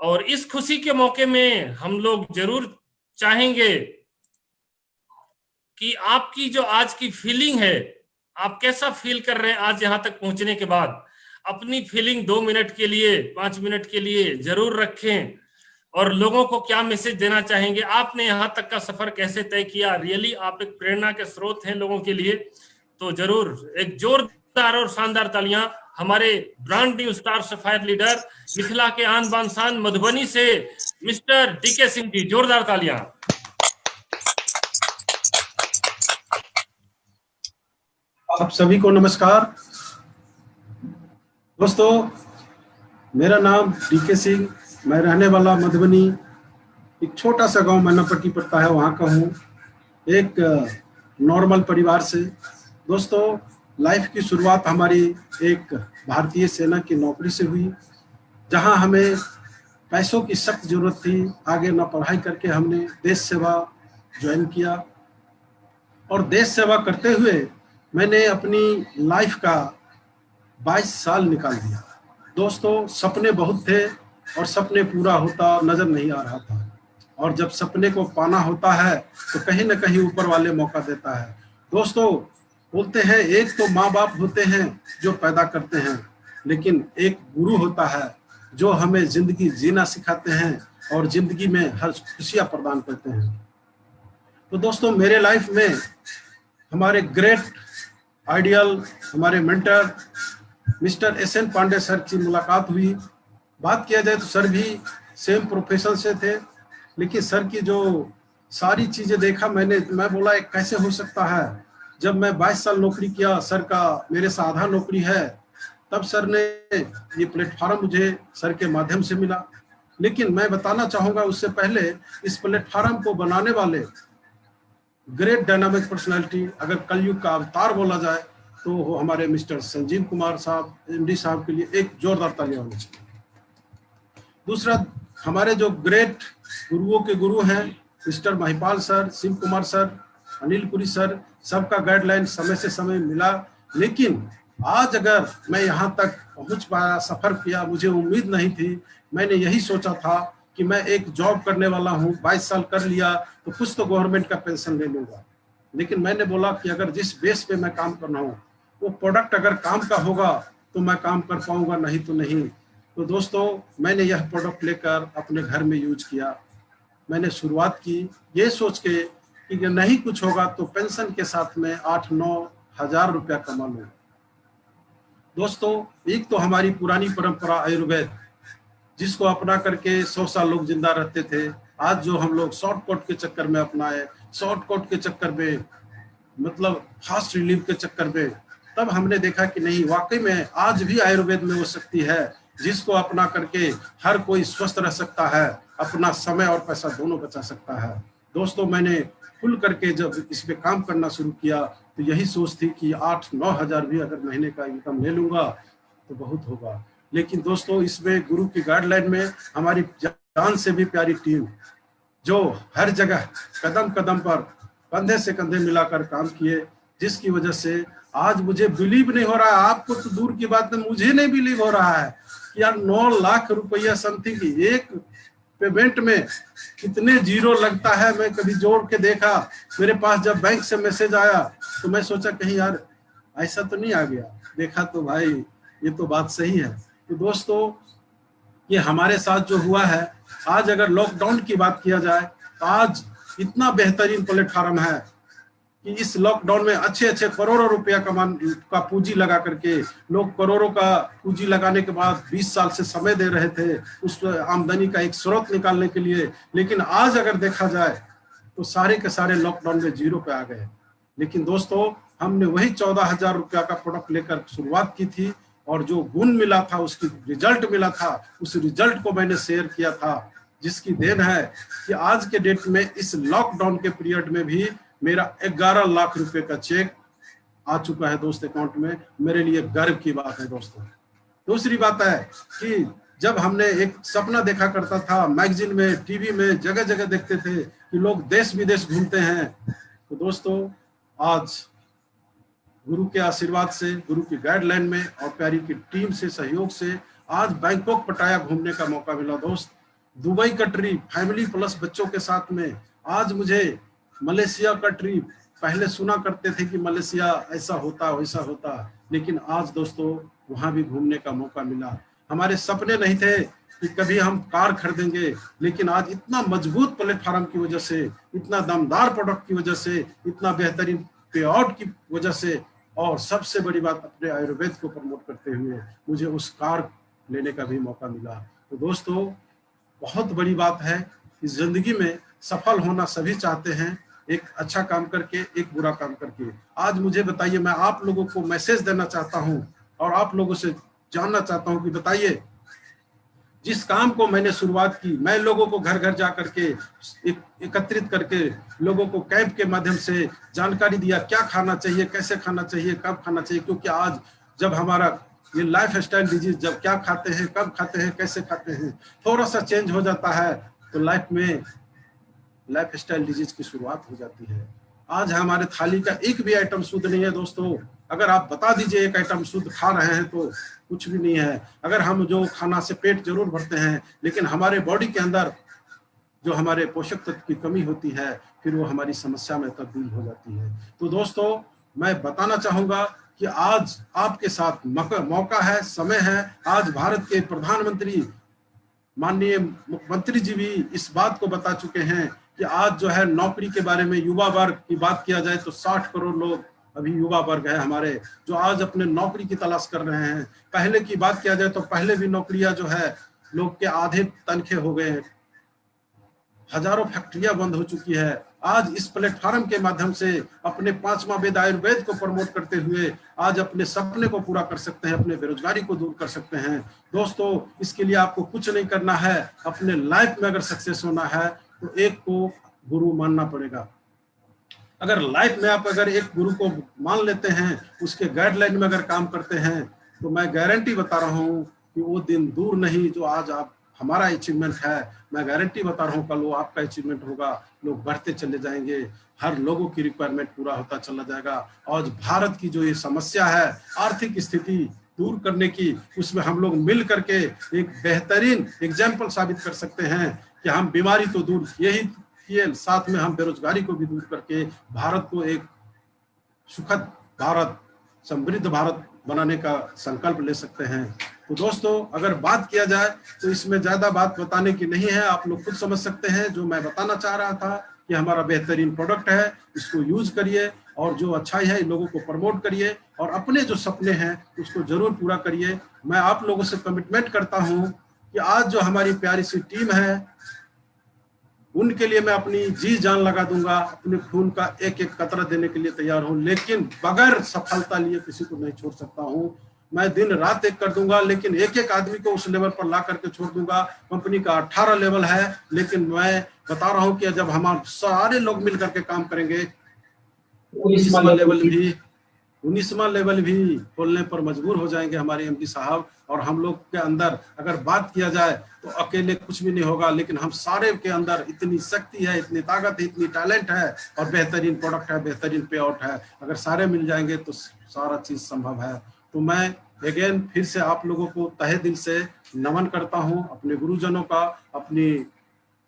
और इस खुशी के मौके में हम लोग जरूर चाहेंगे कि आपकी जो आज की फीलिंग है, आप कैसा फील कर रहे हैं आज यहाँ तक पहुंचने के बाद, अपनी फीलिंग 2 मिनट के लिए, 5 मिनट के लिए जरूर रखें। और लोगों को क्या मैसेज देना चाहेंगे, आपने यहाँ तक का सफर कैसे तय किया? रियली आप एक प्रेरणा के स्रोत हैं लोगों के लिए। तो जरूर एक जोरदार और शानदार तालियां हमारे brand new star sapphire leader, Mithila के आन बान शान मधुबनी से मिस्टर डीके सिंह जी, जोरदार तालियां। आप सभी को नमस्कार। दोस्तों मेरा नाम डीके सिंह, मैं रहने वाला मधुबनी, एक छोटा सा गांव मैनापट्टी पड़ता है, वहाँ का हूँ। एक नॉर्मल परिवार से। दोस्तों लाइफ की शुरुआत हमारी एक भारतीय सेना की नौकरी से हुई, जहाँ हमें पैसों की सख्त जरूरत थी। आगे ना पढ़ाई करके हमने देश सेवा ज्वाइन किया, और देश सेवा करते हुए मैंने अपनी लाइफ का 22 साल निकाल दिया। दोस्तों सपने बहुत थे और सपने पूरा होता नजर नहीं आ रहा था। और जब सपने को पाना होता है तो कहीं ना कहीं ऊपर वाले मौका देता है। दोस्तों बोलते हैं एक तो माँ बाप होते हैं जो पैदा करते हैं, लेकिन एक गुरु होता है जो हमें जिंदगी जीना सिखाते हैं और जिंदगी में हर खुशियाँ प्रदान करते हैं। तो दोस्तों मेरे लाइफ में हमारे ग्रेट आइडियल, हमारे mentor mister SN. Pandey sir की मुलाकात हुई। बात किया जाए तो सर भी सेम प्रोफेशन से थे, लेकिन सर की जो सारी चीज़ें देखा मैं बोला एक कैसे हो सकता है। जब मैं 22 साल नौकरी किया, सर का मेरे से आधा नौकरी है, तब सर ने ये प्लेटफार्म मुझे सर के माध्यम से मिला। लेकिन मैं बताना चाहूँगा उससे पहले, इस प्लेटफार्म को बनाने वाले ग्रेट डायनामिक पर्सनालिटी, अगर कलयुग का अवतार बोला जाए तो वो हमारे मिस्टर संजीव कुमार साहब MD साहब के लिए एक जोरदार तालियां होनी चाहिए। दूसरा, हमारे जो ग्रेट गुरुओं के गुरु हैं mister Mahipal sir, Shiv Kumar sir, Anil Puri sir, सबका गाइडलाइन समय से समय मिला, लेकिन आज अगर मैं यहाँ तक पहुँच पाया, सफर किया, मुझे उम्मीद नहीं थी। मैंने यही सोचा था कि मैं एक जॉब करने वाला हूँ, 22 साल कर लिया तो कुछ तो गवर्नमेंट का पेंशन ले लूंगा, लेकिन मैंने बोला कि अगर जिस बेस पे मैं काम करना हूँ वो प्रोडक्ट अगर काम का होगा तो मैं काम कर पाऊंगा, नहीं तो नहीं। तो दोस्तों, मैंने यह प्रोडक्ट लेकर अपने घर में यूज किया। मैंने शुरुआत की ये सोच के कि नहीं कुछ होगा तो पेंशन के साथ में 8-9 हज़ार रुपया कमा लूँ। दोस्तों, एक तो हमारी पुरानी परंपरा आयुर्वेद, जिसको अपना करके 100 साल लोग जिंदा रहते थे, आज जो हम लोग शॉर्टकट के चक्कर में अपनाए, शॉर्टकट के चक्कर में मतलब फास्ट रिलीफ के चक्कर में, तब हमने देखा कि नहीं, वाकई में आज भी आयुर्वेद में वो शक्ति है जिसको अपना करके हर कोई स्वस्थ रह सकता है, अपना समय और पैसा दोनों बचा सकता है। दोस्तों, मैंने खुल करके जब इस पे काम करना शुरू किया तो यही सोच थी कि 8-9 हज़ार भी अगर महीने का इनकम ले लूंगा तो बहुत होगा। लेकिन दोस्तों, इसमें गुरु की गाइडलाइन में हमारी जान से भी प्यारी टीम जो हर जगह कदम कदम पर कंधे से कंधे मिलाकर काम किए, जिसकी वजह से आज मुझे बिलीव नहीं हो रहा है, आपको तो दूर की बात है, मुझे नहीं बिलीव हो रहा है कि यार 9 लाख रुपया समथिंग एक पेमेंट में कितने जीरो लगता है। मैं कभी जोड़ के देखा, मेरे पास जब बैंक से मैसेज आया तो मैं सोचा कहीं यार ऐसा तो नहीं आ गया, देखा तो भाई ये तो बात सही है। तो दोस्तों, ये हमारे साथ जो हुआ है, आज अगर लॉकडाउन की बात किया जाए तो आज इतना बेहतरीन प्लेटफॉर्म है कि इस लॉकडाउन में अच्छे करोड़ों रुपया का पूंजी लगा करके लोग करोड़ों का पूंजी लगाने के बाद 20 साल से समय दे रहे थे उस आमदनी का एक स्रोत निकालने के लिए, लेकिन आज अगर देखा जाए तो सारे के सारे लॉकडाउन में जीरो पे आ गए। लेकिन दोस्तों, हमने वही 14,000 रुपया का प्रोडक्ट लेकर शुरुआत की थी और जो गुण मिला था, उसकी रिजल्ट मिला था, उस रिजल्ट को मैंने शेयर किया था, जिसकी देन है कि आज के डेट में इस लॉकडाउन के पीरियड में भी मेरा 11 लाख रुपए का चेक आ चुका है दोस्त अकाउंट में। मेरे लिए गर्व की बात है दोस्तों। दूसरी बात है कि जब हमने एक सपना देखा करता था, मैगजीन में, टीवी में, जगह जगह देखते थे कि लोग देश विदेश घूमते हैं, तो दोस्तों आज गुरु के आशीर्वाद से, गुरु की गाइडलाइन में और प्यारी की टीम से सहयोग से आज बैंकॉक पटाया घूमने का मौका मिला दोस्त। दुबई का ट्रिप फैमिली प्लस बच्चों के साथ में, आज मुझे मलेशिया का ट्रिप, पहले सुना करते थे कि मलेशिया ऐसा होता वैसा होता, लेकिन आज दोस्तों वहां भी घूमने का मौका मिला। हमारे सपने नहीं थे कि कभी हम कार खरीदेंगे, लेकिन आज इतना मजबूत प्लेटफॉर्म की वजह से, इतना दमदार प्रोडक्ट की वजह से, इतना बेहतरीन पे आउट की वजह से, और सबसे बड़ी बात अपने आयुर्वेद को प्रमोट करते हुए मुझे उस कार लेने का भी मौका मिला। तो दोस्तों, बहुत बड़ी बात है कि जिंदगी में सफल होना सभी चाहते हैं, एक अच्छा काम करके, एक बुरा काम करके। आज मुझे बताइए, मैं आप लोगों को मैसेज देना चाहता हूं और आप लोगों से जानना चाहता हूं कि बताइए, जिस काम को मैंने शुरुआत की, मैं लोगों को घर घर जा करके एकत्रित करके लोगों को कैंप के माध्यम से जानकारी दिया, क्या खाना चाहिए, कैसे खाना चाहिए, कब खाना चाहिए, क्योंकि आज जब हमारा ये लाइफ स्टाइल डिजीज, जब क्या खाते हैं, कब खाते हैं, कैसे खाते हैं, थोड़ा सा चेंज हो जाता है तो लाइफ में लाइफ स्टाइल डिजीज की शुरुआत हो जाती है। आज हमारे थाली का एक भी आइटम शुद्ध नहीं है दोस्तों। अगर आप बता दीजिए एक आइटम शुद्ध खा रहे हैं तो कुछ भी नहीं है। अगर हम जो खाना से पेट जरूर भरते हैं, लेकिन हमारे बॉडी के अंदर जो हमारे पोषक तत्व की कमी होती है, फिर वो हमारी समस्या में तब्दील हो जाती है। तो दोस्तों, मैं बताना चाहूंगा कि आज आपके साथ मौका है, समय है। आज भारत के प्रधानमंत्री माननीय मुख्यमंत्री जी भी इस बात को बता चुके हैं कि आज जो है नौकरी के बारे में, युवा वर्ग की बात किया जाए तो 60 करोड़ लोग अभी युवा वर्ग है हमारे, जो आज अपने नौकरी की तलाश कर रहे हैं। पहले की बात किया जाए तो पहले भी नौकरियां जो है लोग के आधे तनखे हो गए, हजारों फैक्ट्रियां बंद हो चुकी है। आज इस प्लेटफॉर्म के माध्यम से अपने 5वां वेद आयुर्वेद को प्रमोट करते हुए आज अपने सपने को पूरा कर सकते हैं, अपने बेरोजगारी को दूर कर सकते हैं। दोस्तों, इसके लिए आपको कुछ नहीं करना है। अपने लाइफ में अगर सक्सेस होना है तो एक को गुरु मानना पड़ेगा। अगर लाइफ में आप अगर एक गुरु को मान लेते हैं, उसके गाइडलाइन में अगर काम करते हैं, तो मैं गारंटी बता रहा हूँ कि वो दिन दूर नहीं जो आज आप हमारा अचीवमेंट है। मैं गारंटी बता रहा हूँ कल वो आपका अचीवमेंट होगा। लोग बढ़ते चले जाएंगे, हर लोगों की रिक्वायरमेंट पूरा होता चला जाएगा। आज भारत की जो ये समस्या है आर्थिक स्थिति दूर करने की, उसमें हम लोग मिल करके एक बेहतरीन एग्जाम्पल साबित कर सकते हैं कि हम बीमारी तो दूर यही किए, साथ में हम बेरोजगारी को भी दूर करके भारत को एक सुखद भारत, समृद्ध भारत बनाने का संकल्प ले सकते हैं। तो दोस्तों, अगर बात किया जाए तो इसमें ज्यादा बात बताने की नहीं है, आप लोग खुद समझ सकते हैं। जो मैं बताना चाह रहा था कि हमारा बेहतरीन प्रोडक्ट है, इसको यूज करिए और जो अच्छाई है लोगों को प्रमोट करिए और अपने जो सपने हैं उसको जरूर पूरा करिए। मैं आप लोगों से कमिटमेंट करता हूं कि आज जो हमारी प्यारी सी टीम है उनके लिए मैं अपनी जी जान लगा दूंगा, अपने खून का एक एक कतरा देने के लिए तैयार हूं, लेकिन बगैर सफलता लिए किसी को नहीं छोड़ सकता हूं। मैं दिन रात एक कर दूंगा, लेकिन एक एक आदमी को उस लेवल पर ला करके छोड़ दूंगा। कंपनी का 18 लेवल है, लेकिन मैं बता रहा हूं कि जब हम सारे लोग मिल करके काम करेंगे 19वां लेवल भी खोलने पर मजबूर हो जाएंगे हमारे एमडी साहब। और हम लोग के अंदर अगर बात किया जाए तो अकेले कुछ भी नहीं होगा, लेकिन हम सारे के अंदर इतनी शक्ति है, इतनी ताकत है, इतनी टैलेंट है और बेहतरीन प्रोडक्ट है, बेहतरीन पे आउट है। अगर सारे मिल जाएंगे तो सारा चीज संभव है। तो मैं अगेन फिर से आप लोगों को तहे दिल से नमन करता हूं, अपने गुरुजनों का, अपनी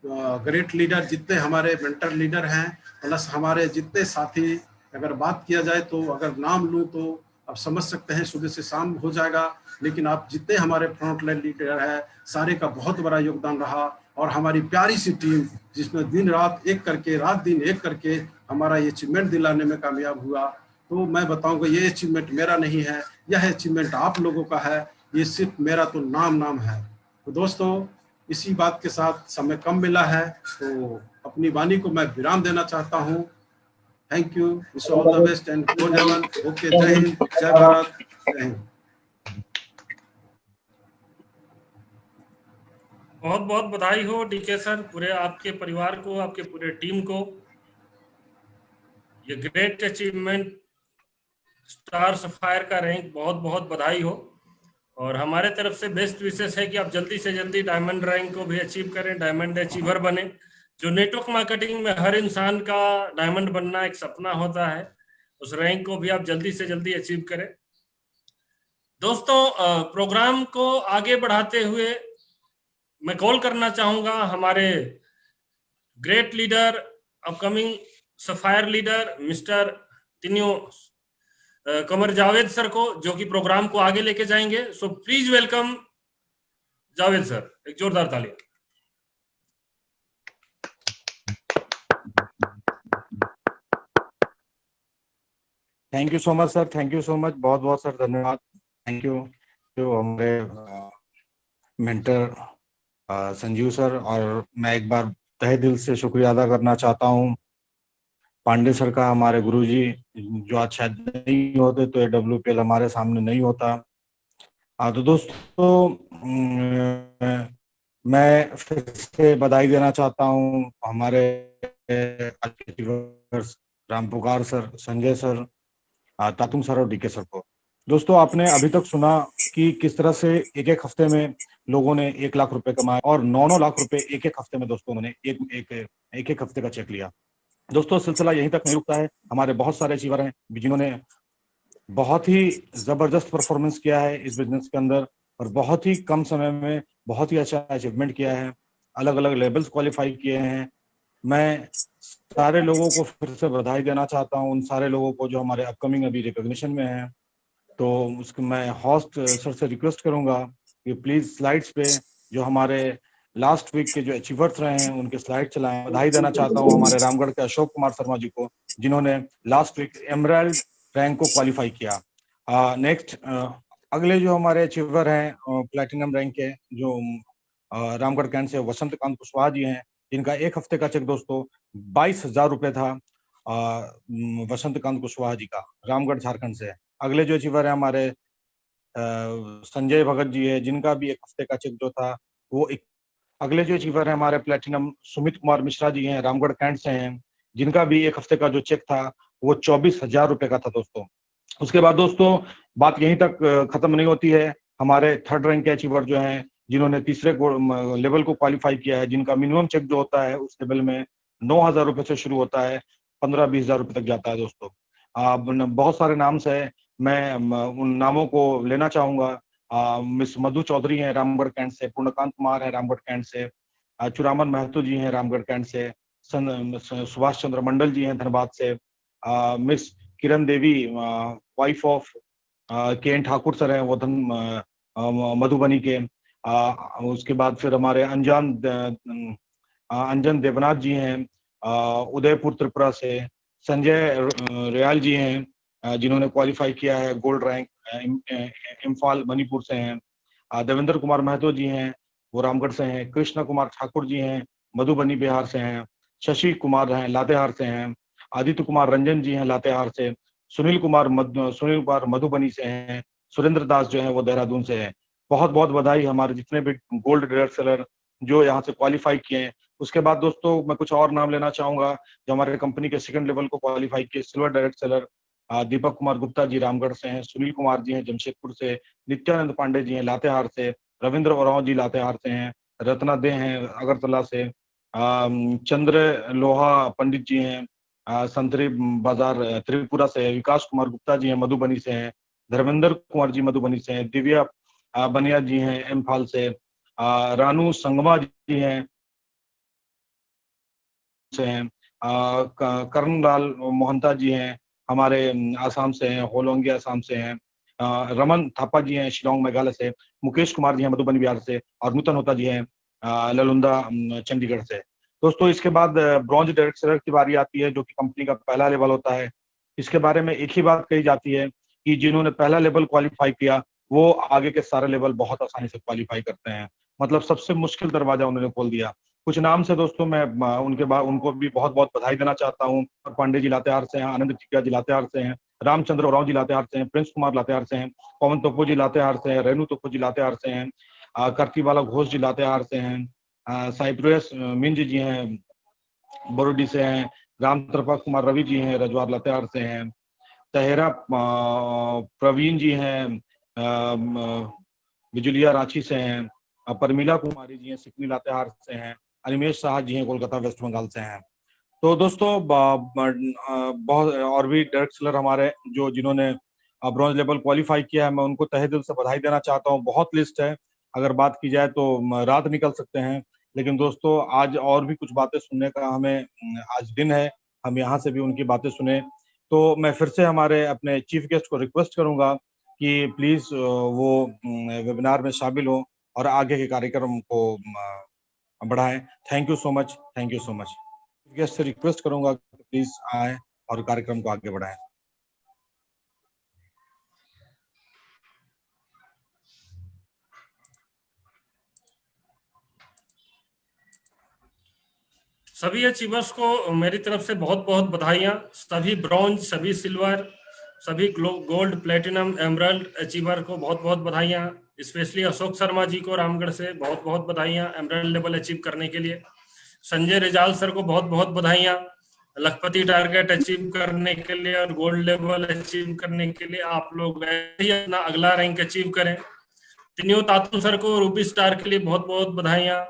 ग्रेट लीडर जितने हमारे मेंटर लीडर हैं, प्लस हमारे जितने साथी, अगर बात किया जाए तो अगर नाम लूं तो आप समझ सकते हैं सुबह से शाम हो जाएगा, लेकिन आप जितने हमारे फ्रंट लाइन लीडर है सारे का बहुत बड़ा योगदान रहा। और हमारी प्यारी सी टीम जिसमें दिन रात एक करके, रात दिन एक करके हमारा ये अचीवमेंट दिलाने में कामयाब हुआ। तो मैं बताऊंगा ये अचीवमेंट मेरा नहीं है, यह अचीवमेंट आप लोगों का है, ये सिर्फ मेरा तो नाम है। तो दोस्तों, इसी बात के साथ समय कम मिला है तो अपनी वाणी को मैं विराम देना चाहता हूँ। Thank you, wish all the best and good heaven. Okay, जय हिंद, जय भारत, जय हिंद। बहुत बहुत बधाई हो डीके सर, पूरे आपके परिवार को, आपके पूरे टीम को। ये ग्रेट अचीवमेंट, स्टार सफायर का रैंक, बहुत बहुत बधाई हो। और हमारे तरफ से बेस्ट विशेष है कि आप जल्दी से जल्दी डायमंड रैंक को भी अचीव करें, डायमंड अचीवर बने। जो नेटवर्क मार्केटिंग में हर इंसान का डायमंड बनना एक सपना होता है, उस रैंक को भी आप जल्दी से जल्दी अचीव करें। दोस्तों, प्रोग्राम को आगे बढ़ाते हुए मैं कॉल करना चाहूंगा हमारे great leader, upcoming sapphire leader Mister तिन्यो कमर जावेद सर को, जो कि प्रोग्राम को आगे लेके जाएंगे। So please welcome Javed sir, एक जोरदार ताली। Thank you so much sir, thank you so much, बहुत बहुत सर धन्यवाद, थैंक यू। जो हमारे मेंटर संजीव सर, और मैं एक बार तहे दिल से शुक्रिया अदा करना चाहता हूँ पांडे सर का, हमारे गुरुजी, जो आज शायद नहीं होते तो ये WPL हमारे सामने नहीं होता। तो दोस्तों, मैं फिर से बधाई देना चाहता हूँ हमारे राम पुकार sir, Sanjay sir, Tatum sir और डीके सर को। दोस्तों, आपने अभी तक सुना कि किस तरह से एक एक हफ्ते में लोगों ने 1 लाख रुपए कमाए और 9-9 लाख रुपए एक एक हफ्ते में दोस्तों उन्होंने एक हफ्ते का चेक लिया। दोस्तों, सिलसिला यहीं तक नहीं रुकता है। हमारे बहुत सारे अचीवर हैं जिन्होंने बहुत ही जबरदस्त परफॉर्मेंस किया है इस बिजनेस के अंदर और बहुत ही कम समय में बहुत ही अच्छा अचीवमेंट किया है, अलग अलग लेवल्स क्वालिफाई किए हैं। मैं सारे लोगों को फिर से बधाई देना चाहता हूँ, उन सारे लोगों को जो हमारे अपकमिंग अभी रिकॉग्निशन में हैं। तो उसको मैं होस्ट सर से रिक्वेस्ट करूंगा कि प्लीज स्लाइड्स पे जो हमारे लास्ट वीक के जो अचीवर्स रहे हैं उनके स्लाइड चलाएं। बधाई देना चाहता हूं हमारे रामगढ़ के अशोक कुमार शर्मा जी को, जिन्होंने लास्ट वीक एमराल्ड रैंक को क्वालिफाई किया। नेक्स्ट, अगले जो हमारे अचीवर हैं प्लैटिनम रैंक के, जो रामगढ़ कैंट से वसंत कांत कुशवाहा जी हैं, जिनका एक हफ्ते का चेक दोस्तों 22,000 रुपए था, वसंत कांत कुशवाहा जी का, रामगढ़ झारखंड से। अगले जो अचीवर है हमारे संजय भगत जी है, जिनका भी एक हफ्ते का चेक जो था वो अगले जो अचीवर है हमारे प्लेटिनम सुमित कुमार मिश्रा जी हैं, रामगढ़ कैंट से हैं, जिनका भी एक हफ्ते का जो चेक था वो 24,000 रुपए का था दोस्तों। उसके बाद दोस्तों बात यहीं तक खत्म नहीं होती है। हमारे थर्ड रैंक के अचीवर जो हैं, जिन्होंने तीसरे लेवल को क्वालिफाई किया है, जिनका मिनिमम चेक जो होता है उस लेवल में 9,000 रुपए से शुरू होता है, 15-20 हजार रुपए तक जाता है दोस्तों। बहुत सारे नाम से मैं उन नामों को लेना चाहूंगा। मिस मधु चौधरी हैं रामगढ़ कैंट से, पूर्णकांत कुमार है रामगढ़ कैंट से, चुरामन महतो जी हैं रामगढ़ कैंट से, सुभाष चंद्र मंडल जी हैं धनबाद से, miss Kiran Devi wife of के एन ठाकुर सर हैं वो मधुबनी के। उसके बाद फिर हमारे अंजन देवनाथ जी हैं उदयपुर त्रिपुरा से, संजय रियाल जी हैं जिन्होंने क्वालिफाई किया है गोल्ड रैंक, इम्फाल मणिपुर से हैं। देवेंद्र कुमार महतो जी हैं वो रामगढ़ से हैं। कृष्ण कुमार ठाकुर जी हैं मधुबनी बिहार से हैं। शशि कुमार हैं लातेहार से हैं। आदित्य कुमार रंजन जी हैं लातेहार से। सुनील कुमार मधुबनी से हैं। सुरेंद्र दास जो है वो देहरादून से है। बहुत बहुत बधाई हमारे जितने भी गोल्ड डायरेक्ट सेलर जो यहाँ से क्वालिफाई किए हैं। उसके बाद दोस्तों मैं कुछ और नाम लेना चाहूंगा जो हमारे कंपनी के सेकंड लेवल को क्वालिफाई किए। Silver direct seller Deepak Kumar Gupta ji Ramgarh से हैं। सुनील कुमार जी हैं जमशेदपुर से। नित्यानंद पांडे जी हैं लातेहार से। रविंद्र ओरांव जी लातेहार से हैं। रत्ना दे हैं अगरतला से। चंद्र लोहा पंडित जी हैं संतरी बाजार त्रिपुरा से। विकास कुमार गुप्ता जी हैं मधुबनी से हैं। धर्मेंद्र कुमार जी मधुबनी से हैं। दिव्या बनिया जी हैं इम्फाल से। रानू संगमा जी हैं कर्णलाल मोहंता जी हैं हमारे आसाम से हैं, होलोंगी आसाम से हैं। रमन थापा जी हैं शिलोंग मेघालय से। मुकेश कुमार जी हैं मधुबनी बिहार से। और नूतन होता जी हैं ललुंदा चंडीगढ़ से। दोस्तों इसके बाद ब्रॉन्ज डायरेक्ट सेलर की बारी आती है जो कि कंपनी का पहला लेवल होता है। इसके बारे में एक ही बात कही जाती है कि जिन्होंने पहला लेवल क्वालिफाई किया वो आगे के सारे लेवल बहुत आसानी से क्वालिफाई करते हैं। मतलब सबसे मुश्किल दरवाजा उन्होंने खोल दिया। कुछ नाम से दोस्तों मैं उनको भी बहुत बहुत बधाई देना चाहता हूँ। पांडे जी लातेहार से हैं। आनंद टिकिया जी लातेहार से हैं। रामचंद्र ओरांव जी लातेहार से हैं। प्रिंस कुमार लातेहार से हैं। पवन तोप्पो जी लातेहार से हैं। रेणु तोप्पो जी लातेहार से हैं। कर्तीवाला घोष जी लातेहार से हैं। साइप्रियस मिंज जी हैं बोरोडी से हैं। राम त्रिपा कुमार रवि जी हैं रजवार लातेहार से हैं। तहेरा प्रवीण जी हैं बिजुलिया रांची से हैं। परमिला कुमारी जी हैं सिकनी लातेहार से हैं। अनिमेश शाह जी हैं कोलकाता वेस्ट बंगाल से हैं। तो दोस्तों बहुत और भी डायरेक्ट सेलर हमारे जो जिन्होंने ब्रॉन्ज लेवल क्वालिफाई किया है मैं उनको तहे दिल से बधाई देना चाहता हूँ। बहुत लिस्ट है, अगर बात की जाए तो रात निकल सकते हैं, लेकिन दोस्तों आज और भी कुछ बातें सुनने का हमें आज दिन है, हम यहाँ से भी उनकी बातें सुने। तो मैं फिर से हमारे अपने चीफ गेस्ट को रिक्वेस्ट करूंगा कि प्लीज वो वेबिनार में शामिल हो और आगे के कार्यक्रम को बढ़ाएं। Thank you so much, thank you so much. Chief guest से रिक्वेस्ट करूंगा कि प्लीज आए और कार्यक्रम को आगे बढ़ाएं। सभी अचीवर्स को मेरी तरफ से बहुत बहुत बधाइयां। सभी ब्रॉन्ज, सभी सिल्वर, सभी गोल्ड, प्लेटिनम, एमरल्ड अचीवर को बहुत बहुत बधाइयां। स्पेशली अशोक शर्मा जी को रामगढ़ से बहुत बहुत बधाइयां एमरल्ड लेवल अचीव करने के लिए। संजय रिजाल सर को बहुत बहुत बधाइयां लखपति टारगेट अचीव करने के लिए और गोल्ड लेवल अचीव करने के लिए। आप लोग ऐसे ही अपना अगला रैंक अचीव करें। तिनियो तातू सर को रूबी स्टार के लिए बहुत बहुत बधाइयां।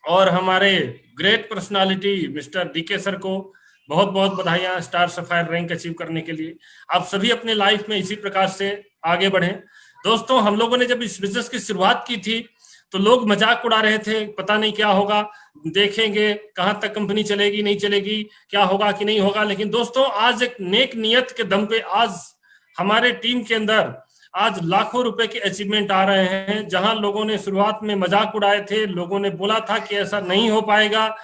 और हमारे great personality mister DK sir को बहुत बहुत बधाइयां स्टार सफायर रैंक अचीव करने के लिए। आप सभी अपने लाइफ में इसी प्रकार से आगे बढ़ें। दोस्तों हम लोगों ने जब इस बिजनेस की शुरुआत की थी तो लोग मजाक उड़ा रहे थे, पता नहीं क्या होगा, देखेंगे कहां तक कंपनी चलेगी नहीं चलेगी, क्या होगा कि नहीं होगा। लेकिन दोस्तों आज एक नेक नियत के दम पे आज हमारे टीम के अंदर आज लाखों रुपए के अचीवमेंट आ रहे हैं। जहां लोगों ने शुरुआत में मजाक उड़ाए थे, लोगों ने बोला था कि ऐसा नहीं हो पाएगा,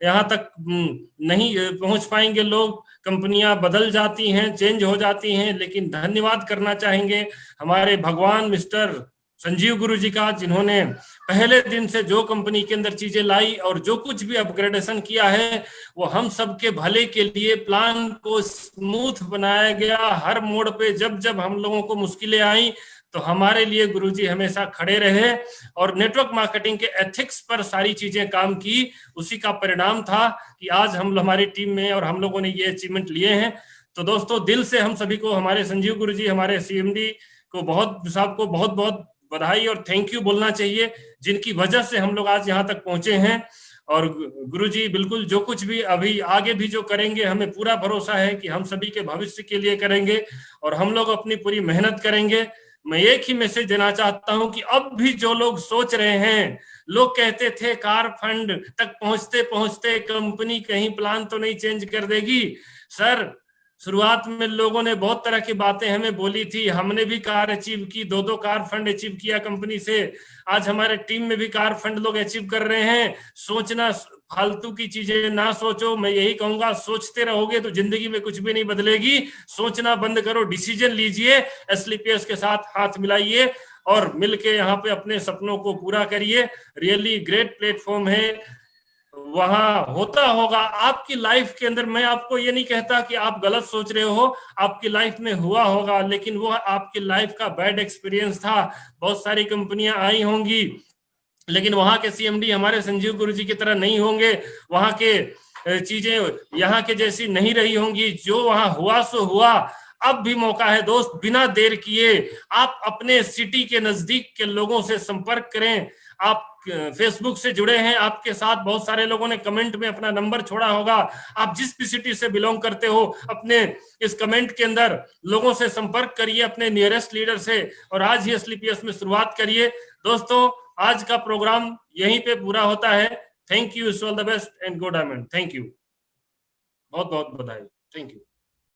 यहाँ तक नहीं पहुंच पाएंगे लोग, कंपनियां बदल जाती हैं, चेंज हो जाती हैं। लेकिन धन्यवाद करना चाहेंगे हमारे भगवान मिस्टर संजीव गुरु जी का, जिन्होंने पहले दिन से जो कंपनी के अंदर चीजें लाई और जो कुछ भी अपग्रेडेशन किया है वो हम सबके भले के लिए, प्लान को स्मूथ बनाया गया। हर मोड़ पे जब जब हम लोगों को मुश्किलें आई तो हमारे लिए गुरुजी हमेशा खड़े रहे और नेटवर्क मार्केटिंग के एथिक्स पर सारी चीजें काम की। उसी का परिणाम था कि आज हम हमारी टीम में और हम लोगों ने ये अचीवमेंट लिए हैं। तो दोस्तों, दिल से हम सभी को, हमारे संजीव गुरुजी, हमारे सीएमडी को साहब को बहुत बहुत बधाई और थैंक यू बोलना चाहिए, जिनकी वजह से हम लोग आज यहाँ तक पहुंचे हैं। और गुरुजी बिल्कुल जो कुछ भी अभी आगे भी जो करेंगे, हमें पूरा भरोसा है कि हम सभी के भविष्य के लिए करेंगे और हम लोग अपनी पूरी मेहनत करेंगे। मैं एक ही मैसेज देना चाहता हूं कि अब भी जो लोग सोच रहे हैं, लोग कहते थे कार फंड तक पहुंचते पहुंचते कंपनी कहीं प्लान तो नहीं चेंज कर देगी। सर, शुरुआत में लोगों ने बहुत तरह की बातें हमें बोली थी, हमने भी कार अचीव की, 2-2 कार फंड अचीव किया कंपनी से। आज हमारे टीम में भी कार फंड लोग अचीव कर रहे हैं। सोचना, फालतू की चीजें ना सोचो। मैं यही कहूंगा, सोचते रहोगे तो जिंदगी में कुछ भी नहीं बदलेगी। सोचना बंद करो, डिसीजन लीजिए, एसलीपीएस के साथ हाथ मिलाइए और मिलके यहाँ पे अपने सपनों को पूरा करिए। रियली ग्रेट प्लेटफॉर्म है, वहां होता होगा आपकी लाइफ के अंदर। मैं आपको ये नहीं कहता कि आप गलत सोच रहे हो, आपकी लाइफ में हुआ होगा, लेकिन वो आपकी लाइफ का बैड एक्सपीरियंस था। बहुत सारी कंपनियां आई होंगी, लेकिन वहां के सीएमडी हमारे संजीव गुरुजी की तरह नहीं होंगे, वहां के चीजें यहाँ के जैसी नहीं रही होंगी। जो वहां हुआ सो हुआ। अब भी मौका है दोस्त, बिना देर किए आप अपने सिटी के नजदीक के लोगों से संपर्क करें। आप फेसबुक से जुड़े हैं, आपके साथ बहुत सारे लोगों ने कमेंट में अपना नंबर छोड़ा होगा। आप जिस भी सिटी से बिलोंग करते हो, अपने इस कमेंट के अंदर लोगों से संपर्क करिए, अपने नियरेस्ट लीडर से, और आज ही एसलीपीएस में शुरुआत करिए। दोस्तों, आज का प्रोग्राम यहीं पे पूरा होता है। Thank you, wish all the best and go diamond. Thank you, बहुत बहुत बधाई। Thank you.